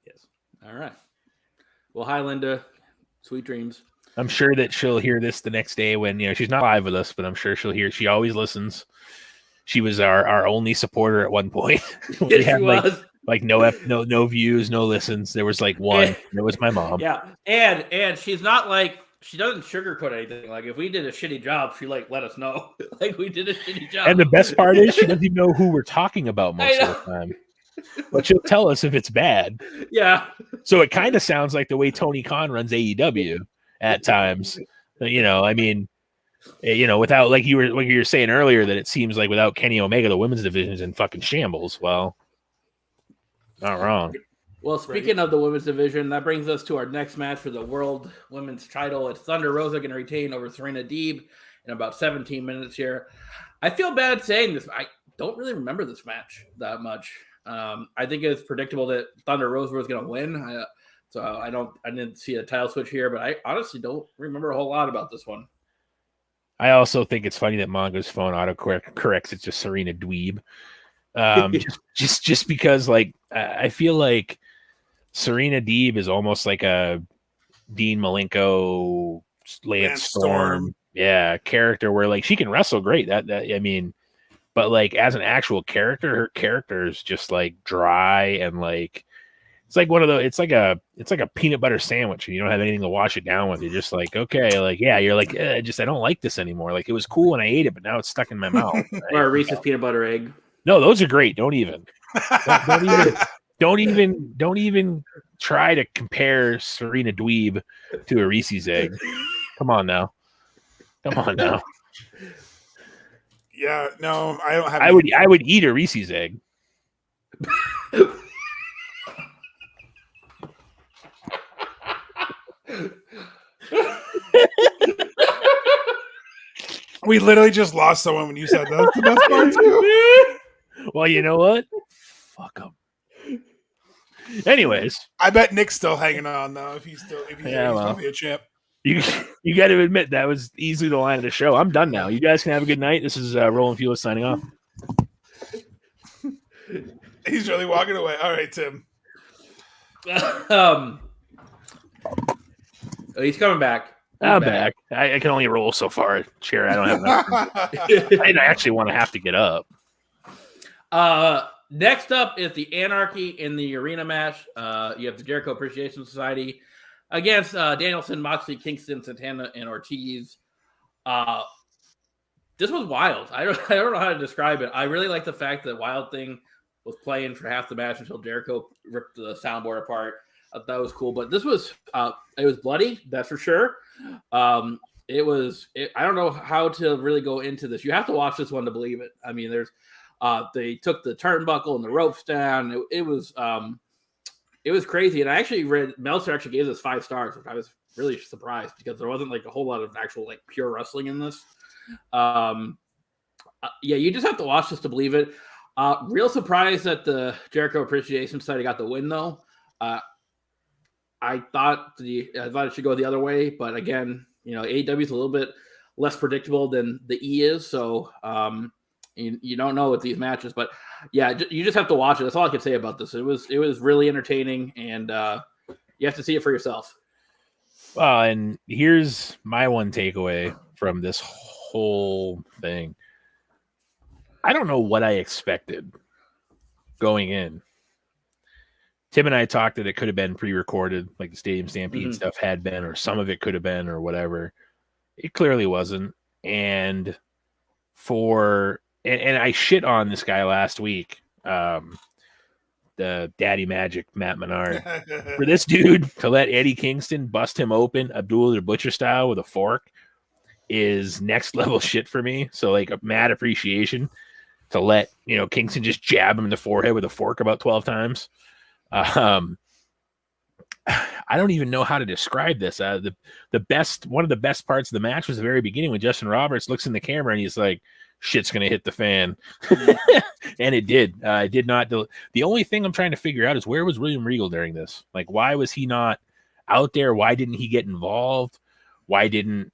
Yes. All right. Well, hi, Linda. Sweet dreams. I'm sure that she'll hear this the next day when she's not live with us, but I'm sure she'll hear. She always listens. She was our only supporter at one point. We had like no views, no listens. There was like one. It was my mom. Yeah, and she's not like she doesn't sugarcoat anything. Like if we did a shitty job, she like let us know. Like we did a shitty job. And the best part is she doesn't even know who we're talking about most of the time. But she'll tell us if it's bad. Yeah. So it kind of sounds like the way Tony Khan runs AEW at times. I mean, without like you were saying earlier that it seems like without Kenny Omega, the women's division is in fucking shambles. Well, not wrong. Well, speaking of the women's division, that brings us to our next match for the World Women's Title. It's Thunder Rosa going to retain over Serena Deeb in about 17 minutes here. I feel bad saying this. I don't really remember this match that much. I think it's predictable that Thunder Rosa was going to win. So I didn't see a title switch here, but I honestly don't remember a whole lot about this one. I also think it's funny that Mongo's phone autocorrects it's just Serena Dweeb. just because like I feel like Serena Deeb is almost like a Dean Malenko, Lance Storm, character where like she can wrestle great. That I mean, but like as an actual character, her character is just like dry and like it's like one of the it's like a peanut butter sandwich and you don't have anything to wash it down with. You're just like, okay, like you're like I don't like this anymore. Like it was cool when I ate it, but now it's stuck in my mouth. Or a Reese's peanut butter egg. No, those are great. Don't even try to compare Serena Dweeb to a Reese's egg. Come on now. Yeah, no, I don't have. I would eat a Reese's egg. We literally just lost someone when you said that. That's the best part too. Well, you know what? Fuck him. Anyways, I bet Nick's still hanging on though. If he's probably a champ. You got to admit that was easily the line of the show. I'm done now. You guys can have a good night. This is Roland Fuel signing off. He's really walking away. All right, Tim. He's coming back. I'm back. I can only roll so far. Chair, I don't have enough. I actually want to have to get up. Next up is the Anarchy in the arena match. You have the Jericho Appreciation Society against Danielson, Moxley, Kingston, Santana, and Ortiz. This was wild. I don't know how to describe it. I really like the fact that Wild Thing was playing for half the match until Jericho ripped the soundboard apart. That was cool. But this was it was bloody, that's for sure. I don't know how to really go into this. You have to watch this one to believe it. I mean, they took the turnbuckle and the ropes down. It was crazy. And I actually read Meltzer actually gave this 5 stars, which I was really surprised because there wasn't like a whole lot of actual like pure wrestling in this. You just have to watch this to believe it. Real surprised that the Jericho Appreciation Society got the win though. I thought it should go the other way, but again, AEW is a little bit less predictable than the E is, so you don't know with these matches. But yeah, you just have to watch it. That's all I can say about this. It was really entertaining, and you have to see it for yourself. Well, and here's my one takeaway from this whole thing. I don't know what I expected going in. Tim and I talked that it could have been pre-recorded, like the Stadium Stampede stuff had been, or some of it could have been, or whatever. It clearly wasn't. And I shit on this guy last week, the Daddy Magic Matt Menard, for this dude to let Eddie Kingston bust him open, Abdullah the Butcher style with a fork, is next level shit for me. So like a mad appreciation to let Kingston just jab him in the forehead with a fork about 12 times. I don't even know how to describe this. One of the best parts of the match was the very beginning when Justin Roberts looks in the camera and he's like, shit's gonna hit the fan. And it did. It did not. The only thing I'm trying to figure out is where was William Regal during this? Like, why was he not out there? Why didn't he get involved? Why didn't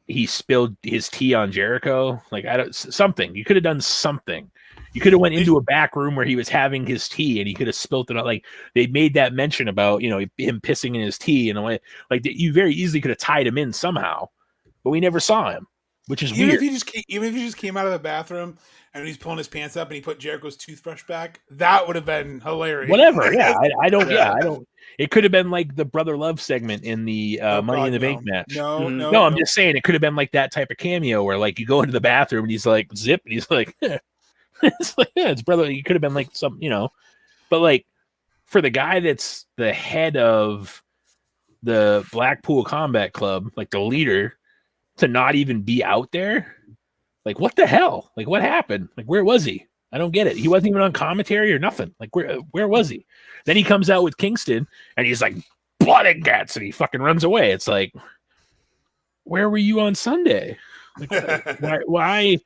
he spill his tea on Jericho? Like, something. You could have done something. You could have went into a back room where he was having his tea and he could have spilt it out. Like, they made that mention about, him pissing in his tea in a way. Like, you very easily could have tied him in somehow, but we never saw him, which is weird. Even if he just came out of the bathroom and he's pulling his pants up and he put Jericho's toothbrush back, that would have been hilarious. Whatever. Yeah. I don't. It could have been like the Brother Love segment in the Money in the Bank match. No, I'm just saying it could have been like that type of cameo where like you go into the bathroom and he's like zip and he's like, it's like, yeah, it's brother. You could have been like some, but like for the guy that's the head of the Blackpool Combat Club, like the leader, to not even be out there, like what the hell? Like what happened? Like where was he? I don't get it. He wasn't even on commentary or nothing. Like where was he? Then he comes out with Kingston and he's like blood and guts and he fucking runs away. It's like, where were you on Sunday? Like, why?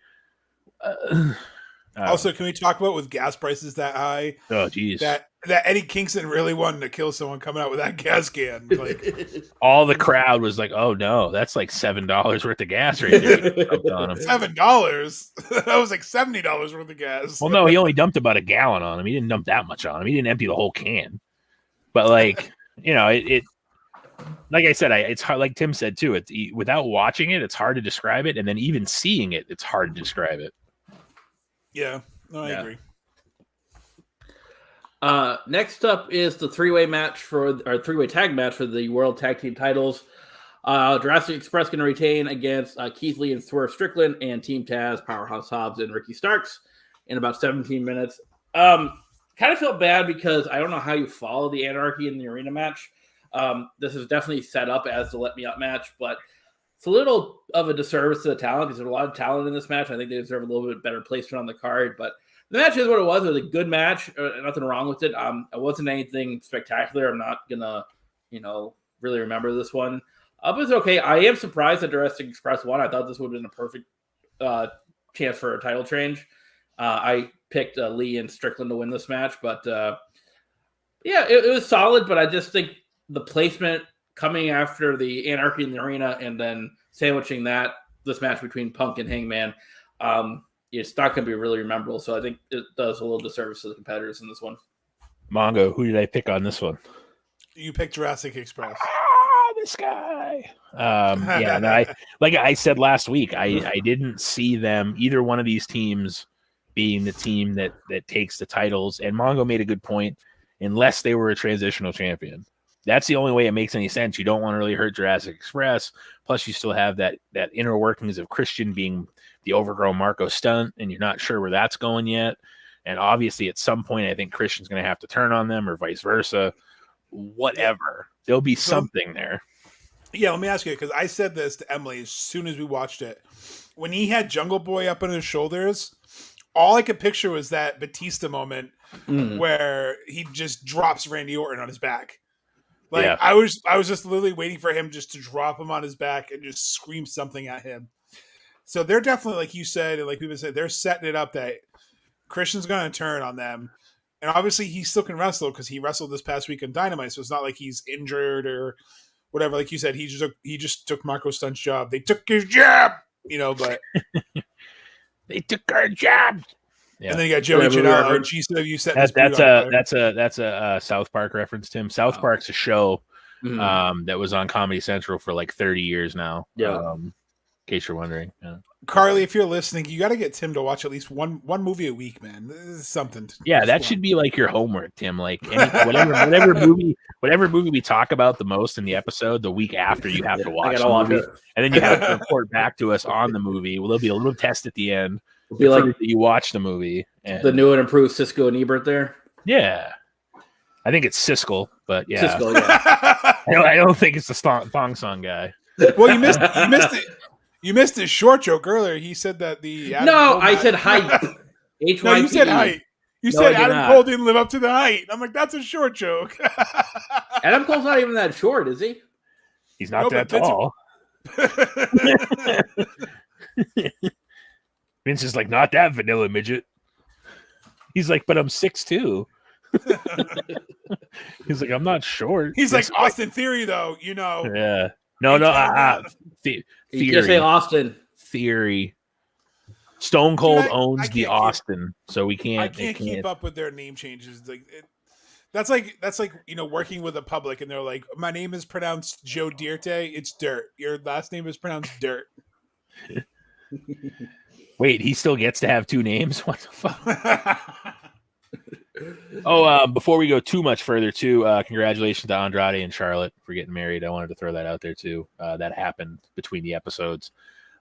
Also, can we talk about with gas prices that high? Oh, geez. That Eddie Kingston really wanted to kill someone coming out with that gas can. Like, all the crowd was like, "Oh no, that's like $7 worth of gas right there." $7? That was like $70 worth of gas. Well, no, he only dumped about a gallon on him. He didn't dump that much on him. He didn't empty the whole can. But like, it like I said, it's hard. Like Tim said too. It's without watching it, it's hard to describe it, and then even seeing it, it's hard to describe it. Yeah, no, I agree. Next up is the three-way tag match for the World Tag Team titles. Jurassic Express going to retain against Keith Lee and Swerve Strickland and Team Taz, Powerhouse Hobbs, and Ricky Starks in about 17 minutes. Kind of feel bad because I don't know how you follow the Anarchy in the arena match. This is definitely set up as the Let Me Up match, but it's a little of a disservice to the talent because there's a lot of talent in this match. I think they deserve a little bit better placement on the card, but the match is what it was. It was a good match. Nothing wrong with it. It wasn't anything spectacular. I'm not going to, really remember this one. But it's okay. I am surprised that Jurassic Express won. I thought this would have been a perfect chance for a title change. I picked Lee and Strickland to win this match, but it was solid, but I just think the placement coming after the Anarchy in the arena and then sandwiching this match between Punk and Hangman, it's not going to be really memorable. So I think it does a little disservice to the competitors in this one. Mongo, who did I pick on this one? You picked Jurassic Express. This guy. guy. Yeah, and like I said last week, I didn't see them, either one of these teams, being the team that takes the titles. And Mongo made a good point. Unless they were a transitional champion, that's the only way it makes any sense. You don't want to really hurt Jurassic Express. Plus, you still have that inner workings of Christian being the overgrown Marco Stunt, and you're not sure where that's going yet. And obviously, at some point, I think Christian's going to have to turn on them, or vice versa. Whatever, there'll be something there. Yeah, let me ask you, because I said this to Emily as soon as we watched it. When he had Jungle Boy up on his shoulders, all I could picture was that Batista moment where he just drops Randy Orton on his back. Like, yeah. I was just literally waiting for him just to drop him on his back and just scream something at him. So they're definitely, like you said, and like people said, they're setting it up that Christian's going to turn on them. And obviously he still can wrestle because he wrestled this past week in Dynamite. So it's not like he's injured or whatever. Like you said, he just took Marco Stunt's job. They took his job, but they took our job. Yeah. And then you got Joey Janela. GCW set that's a South Park reference, Tim. South Park's a show that was on Comedy Central for like 30 years now. Yeah. In case you're wondering. Yeah. Carly, if you're listening, you got to get Tim to watch at least one movie a week, man. This is something. Yeah, that should be like your homework, Tim. Like whatever movie we talk about the most in the episode, the week after you have to watch the movie, and then you have to report back to us on the movie. Well, there'll be a little test at the end. It'll be like that you watch the movie. And the new and improved Siskel and Ebert there. Yeah, I think it's Siskel, but yeah, Siskel, yeah. I don't think it's the thong song guy. Well, you missed it. You missed his short joke earlier. He said that the I said height. H-Y-P-E. No, you said height. You said Adam Cole didn't live up to the height. I'm like, that's a short joke. Adam Cole's not even that short, is he? He's not that tall. Vince is like, not that vanilla midget. He's like, but I'm 6'2". He's like, I'm not short. He's like Austin Theory, though. Yeah. No. Theory. You can't say Austin. Theory. Stone Cold owns the Austin, so we can't. I can't keep up with their name changes. That's like working with the public, and they're like, "My name is pronounced Joe Dirt. It's Dirt. Your last name is pronounced Dirt." Wait, he still gets to have two names? What the fuck? Before we go too much further, congratulations to Andrade and Charlotte for getting married. I wanted to throw that out there too. That happened between the episodes.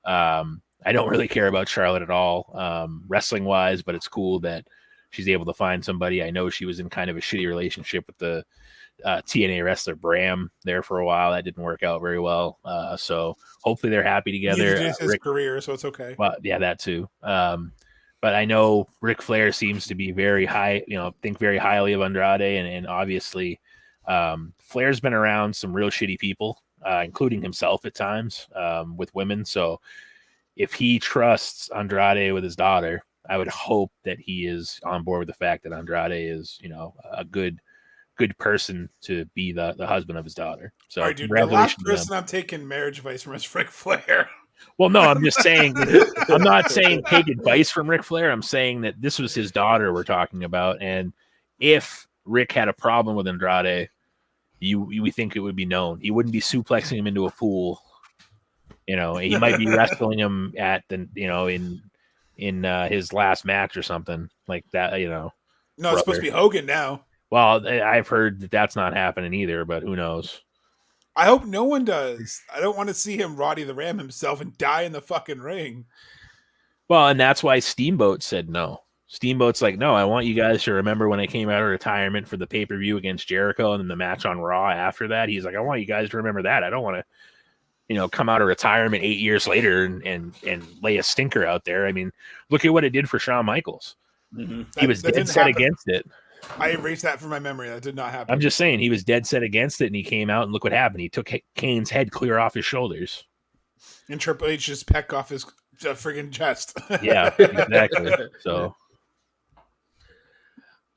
I don't really care about Charlotte at all, wrestling wise, but it's cool that she's able to find somebody. I know she was in kind of a shitty relationship with the TNA wrestler Bram there for a while. That didn't work out very well. So hopefully they're happy together. His career, so it's okay. Well, yeah, that too. But I know Ric Flair seems to be very high, think very highly of Andrade, and obviously Flair's been around some real shitty people, including himself at times with women. So if he trusts Andrade with his daughter, I would hope that he is on board with the fact that Andrade is, a good person to be the husband of his daughter. So, all right, dude, the last person I'm taking marriage advice from is Ric Flair. Well, no, I'm just saying. I'm not saying take advice from Ric Flair. I'm saying that this was his daughter we're talking about, and if Rick had a problem with Andrade, we think it would be known. He wouldn't be suplexing him into a pool. He might be wrestling him at in his last match or something like that. No, it's supposed to be Hogan now. Well, I've heard that that's not happening either, but who knows? I hope no one does. I don't want to see him Roddy the Ram himself and die in the fucking ring. Well, and that's why Steamboat said no. Steamboat's like, no, I want you guys to remember when I came out of retirement for the pay-per-view against Jericho and then the match on Raw after that. He's like, I want you guys to remember that. I don't want to, come out of retirement 8 years later and lay a stinker out there. I mean, look at what it did for Shawn Michaels. Mm-hmm. He was dead set against it. I erased that from my memory. That did not happen. I'm just saying he was dead set against it, and he came out and look what happened. He took Kane's head clear off his shoulders. And Triple H just peck off his friggin' chest. Yeah, exactly. So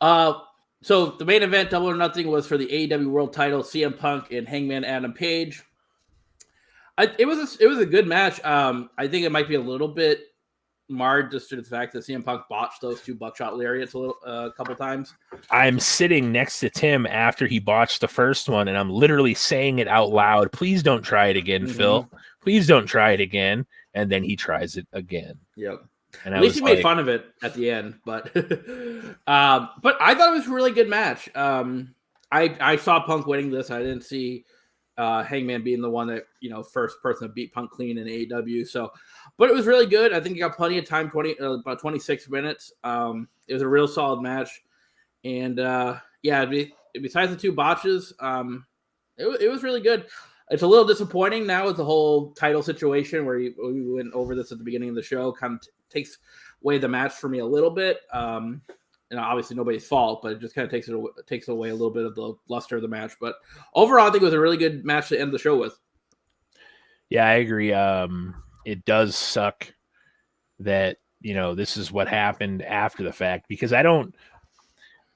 the main event, Double or Nothing, was for the AEW World Title, CM Punk and Hangman Adam Page. It was a good match. I think it might be a little bit marred just due to the fact that CM Punk botched those 2 buckshot lariats a couple times. I'm sitting next to Tim after he botched the first one, and I'm literally saying it out loud. Please don't try it again, Phil. Please don't try it again. And then he tries it again. Yep. And at least he made fun of it at the end, but I thought it was a really good match. I saw Punk winning this. I didn't see Hangman being the one that, first person to beat Punk clean in AEW. So, but it was really good. I think he got plenty of time, about 26 minutes. It was a real solid match. And besides the 2 botches, it was really good. It's a little disappointing now with the whole title situation where we went over this at the beginning of the show. Kind of takes away the match for me a little bit. And obviously nobody's fault, but it just kind of takes away a little bit of the luster of the match. But overall, I think it was a really good match to end the show with. Yeah, I agree. It does suck that, this is what happened after the fact, because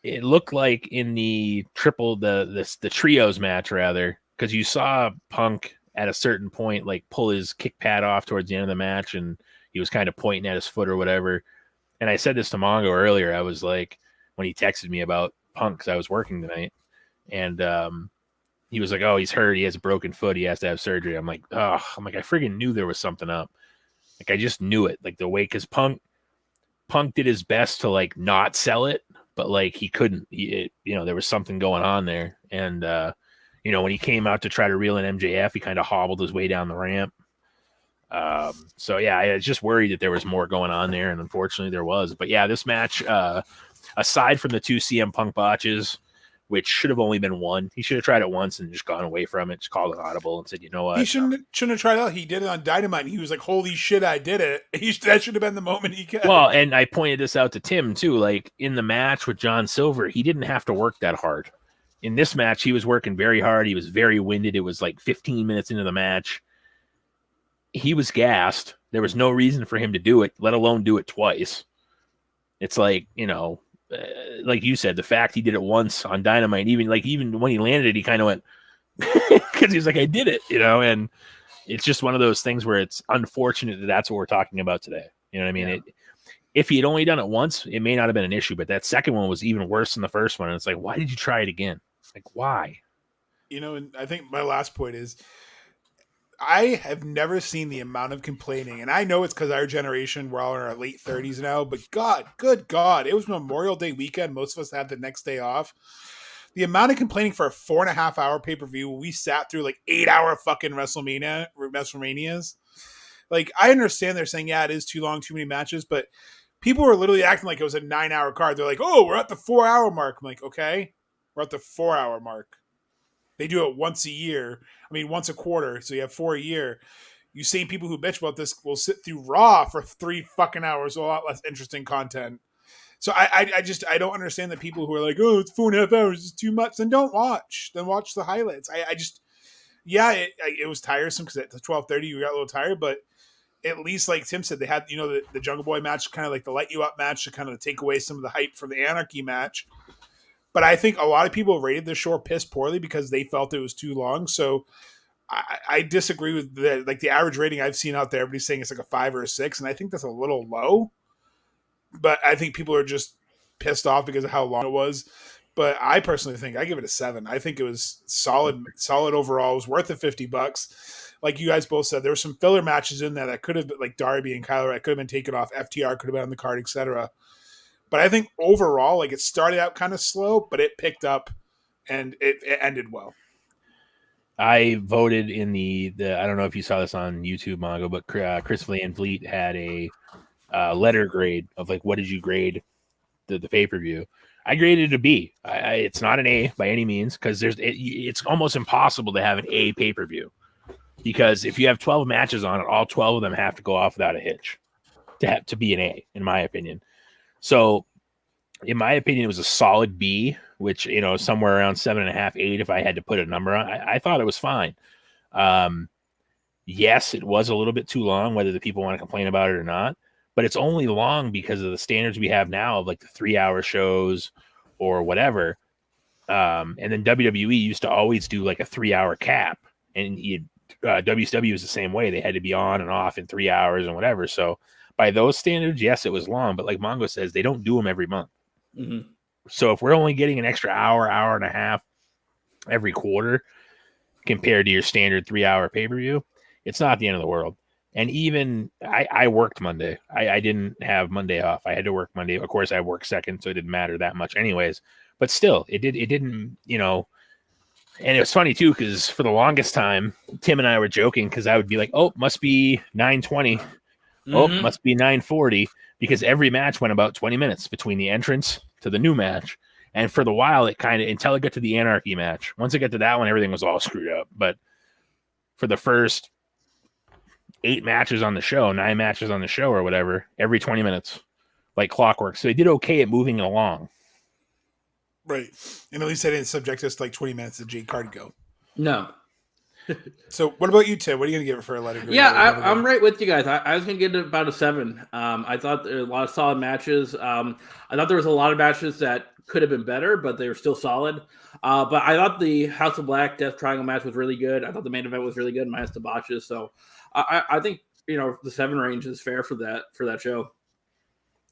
it looked like in the trios match rather, because you saw Punk at a certain point, like pull his kick pad off towards the end of the match, and he was kind of pointing at his foot or whatever. And I said this to Mongo earlier. I was like, when he texted me about Punk, because I was working tonight, and he was like, "Oh, he's hurt. He has a broken foot. He has to have surgery." I'm like, I friggin' knew there was something up. Like, I just knew it. Like, the way, because Punk did his best to like not sell it, but like he couldn't. There was something going on there, and when he came out to try to reel in MJF, he kind of hobbled his way down the ramp. I was just worried that there was more going on there, and unfortunately there was. But yeah, this match, aside from the 2 CM Punk botches, which should have only been 1, he should have tried it once and just gone away from it, just called it audible and said, "You know what?" He shouldn't have tried it. He did it on Dynamite, and he was like, "Holy shit, I did it!" That should have been the moment he got. Well, and I pointed this out to Tim too. Like in the match with John Silver, he didn't have to work that hard. In this match, he was working very hard. He was very winded. It was like 15 minutes into the match. He was gassed. There was no reason for him to do it, let alone do it twice. It's like, like you said, the fact he did it once on Dynamite, even when he landed it, he kind of went, because he's like, "I did it," and it's just one of those things where it's unfortunate that that's what we're talking about today. You know what I mean? Yeah. If he had only done it once, it may not have been an issue, but that second one was even worse than the first one. And it's like, why did you try it again? Like, why? And I think my last point is, I have never seen the amount of complaining, and I know it's because our generation, we're all in our late 30s now, but good God, it was Memorial Day weekend. Most of us had the next day off. The amount of complaining for a 4.5 hour pay-per-view, we sat through like 8-hour fucking WrestleManias. Like, I understand they're saying, yeah, it is too long, too many matches, but people were literally acting like it was a 9-hour card. They're like, "Oh, we're at the 4-hour mark." I'm like, okay, we're at the 4-hour mark. They do it once a quarter. So you have 4 a year. You same people who bitch about this will sit through Raw for 3 fucking hours, a lot less interesting content. So I don't understand the people who are like, "Oh, it's 4.5 hours, it's too much." Then don't watch. Then watch the highlights. It was tiresome because at the 12:30 you got a little tired, but at least, like Tim said, they had the Jungle Boy match, kind of like the light you up match, to kind of take away some of the hype from the Anarchy match. But I think a lot of people rated the show piss poorly because they felt it was too long. So I disagree with that. Like, the average rating I've seen out there, everybody's saying it's like a 5 or a 6, and I think that's a little low. But I think people are just pissed off because of how long it was. But I personally think I give it a 7. I think it was solid overall. It was worth the $50. Like you guys both said, there were some filler matches in there that could have been, like Darby and Kyler, that could have been taken off. FTR could have been on the card, etc. But I think overall, like, it started out kind of slow, but it picked up and it ended well. I voted in the I don't know if you saw this on YouTube, Mongo, but Chris Van Vliet had a letter grade of like, what did you grade the pay-per-view? I graded it a B. It's not an A by any means, because it's almost impossible to have an A pay-per-view, because if you have 12 matches on it, all 12 of them have to go off without a hitch to be an A, in my opinion. So, in my opinion, it was a solid B, which, somewhere around 7.5, 8, if I had to put a number on. I thought it was fine. Yes, it was a little bit too long, whether the people want to complain about it or not, but it's only long because of the standards we have now of like the 3-hour shows or whatever. And then WWE used to always do like a 3-hour cap, and WCW was the same way. They had to be on and off in 3 hours and whatever. So by those standards, yes, it was long, but like Mongo says, they don't do them every month. Mhm. So if we're only getting an extra hour, hour and a half every quarter compared to your standard 3-hour pay-per-view, it's not the end of the world. And even I worked Monday. I didn't have Monday off. I had to work Monday. Of course, I worked second, so it didn't matter that much anyways. But still, it didn't, you know. And it was funny too, because for the longest time, Tim and I were joking because I would be like, "Oh, must be 9:20. Oh, Mhm. must be 9:40," because every match went about 20 minutes between the entrance to the new match. And for the while, it kind of, until it got to the Anarchy match. Once it got to that one, everything was all screwed up. But for the first 9 matches on the show or whatever, every 20 minutes, like clockwork. So they did okay at moving it along. Right. And at least they didn't subject us to like 20 minutes of Jade Cardigo. No. So what about you, Tim? What are you going to give it for a letter grade? Yeah, I'm right with you guys. I was going to give it about a 7. I thought there were a lot of solid matches. I thought there was a lot of matches that could have been better, but they were still solid. But I thought the House of Black Death Triangle match was really good. I thought the main event was really good, minus the botches. So I think, you know, the 7 range is fair for that show.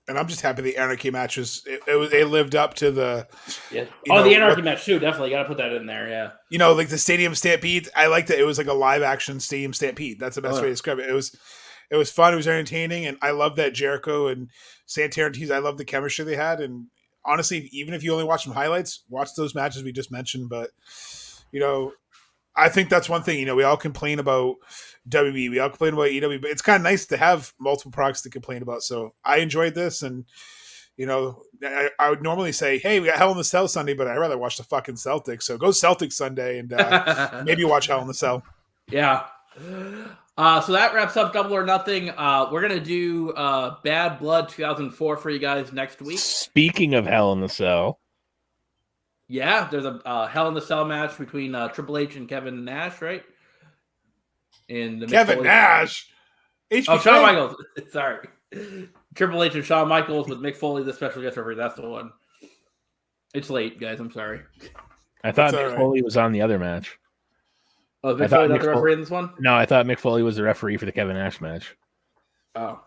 And I'm just happy the Anarchy match they lived up to the. Yeah. The Anarchy match too. Definitely got to put that in there. Yeah. You know, like the Stadium Stampede. I liked it. It was like a live action Stadium Stampede. That's the best way to describe it. It was fun. It was entertaining, and I love that Jericho and Santana. I love the chemistry they had. And honestly, even if you only watch some highlights, watch those matches we just mentioned. But you know, I think that's one thing. You know, we all complain about WB, we all complain about EW, but it's kind of nice to have multiple products to complain about. So I enjoyed this, and you know, I would normally say, "Hey, we got Hell in the Cell Sunday," but I'd rather watch the fucking Celtics. So go Celtics Sunday, and maybe watch Hell in the Cell. Yeah. So that wraps up Double or Nothing. We're gonna do Bad Blood 2004 for you guys next week. Speaking of Hell in the Cell, yeah, there's a Hell in the Cell match between Triple H and Kevin Nash, right? And the Kevin Nash. Shawn Michaels. Sorry, Triple H and Shawn Michaels with Mick Foley, the special guest referee. That's the one. It's late, guys. I'm sorry. I thought Mick Foley was on the other match. Oh, is Mick Foley not the referee in this one? No, I thought Mick Foley was the referee for the Kevin Nash match. Oh.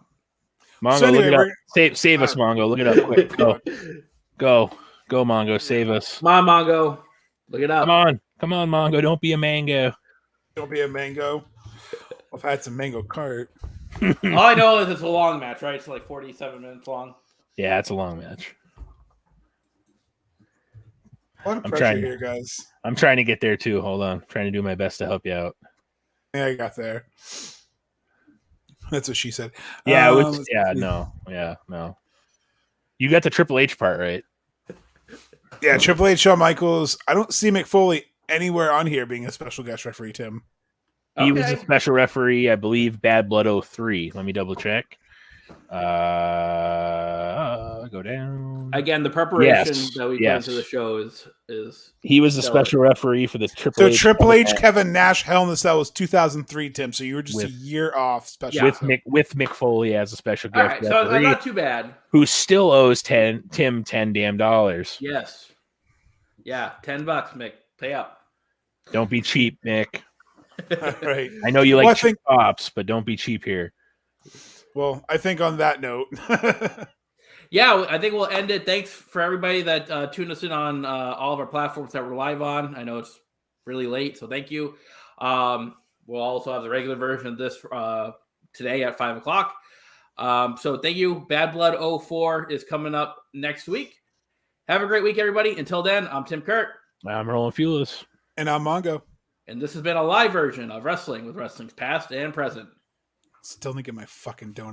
Mongo, look it up. Save us, Mongo. Look it up quick. Go, Mongo. Save us. Come on, Mongo. Look it up. Come on, Mongo. Don't be a mango. Don't be a mango. I've had some mango cart. All I know is it's a long match, right? It's like 47 minutes long. Yeah, it's a long match. A lot of pressure here, guys. I'm trying to get there too. Hold on. I'm trying to do my best to help you out. Yeah, I got there. That's what she said. Yeah, no. You got the Triple H part right. Yeah, Triple H, Shawn Michaels. I don't see Mick Foley anywhere on here being a special guest referee, Tim. He was a special referee, I believe, Bad Blood 03. Let me double check. Go down. Again, the preparation that we put into the show is he was a special referee for the Triple H. So Triple H, Kevin Nash, Hell in the Cell was 2003, Tim. So you were just a year off. Special with Mick Foley as a special guest referee. So not too bad. Who still owes Tim $10 damn. Yes. Yeah, $10, Mick. Pay up. Don't be cheap, Mick. Right. I know you like cheap pops, but don't be cheap here. Well, I think on that note. Yeah, I think we'll end it. Thanks for everybody that tuned us in on all of our platforms that we're live on. I know it's really late, so thank you. We'll also have the regular version of this today at 5 o'clock. So thank you. Bad Blood 04 is coming up next week. Have a great week, everybody. Until then, I'm Tim Kurt. I'm Roland Fulis. And I'm Mongo. And this has been a live version of Wrestling with Wrestling's Past and Present. Still didn't get my fucking donut.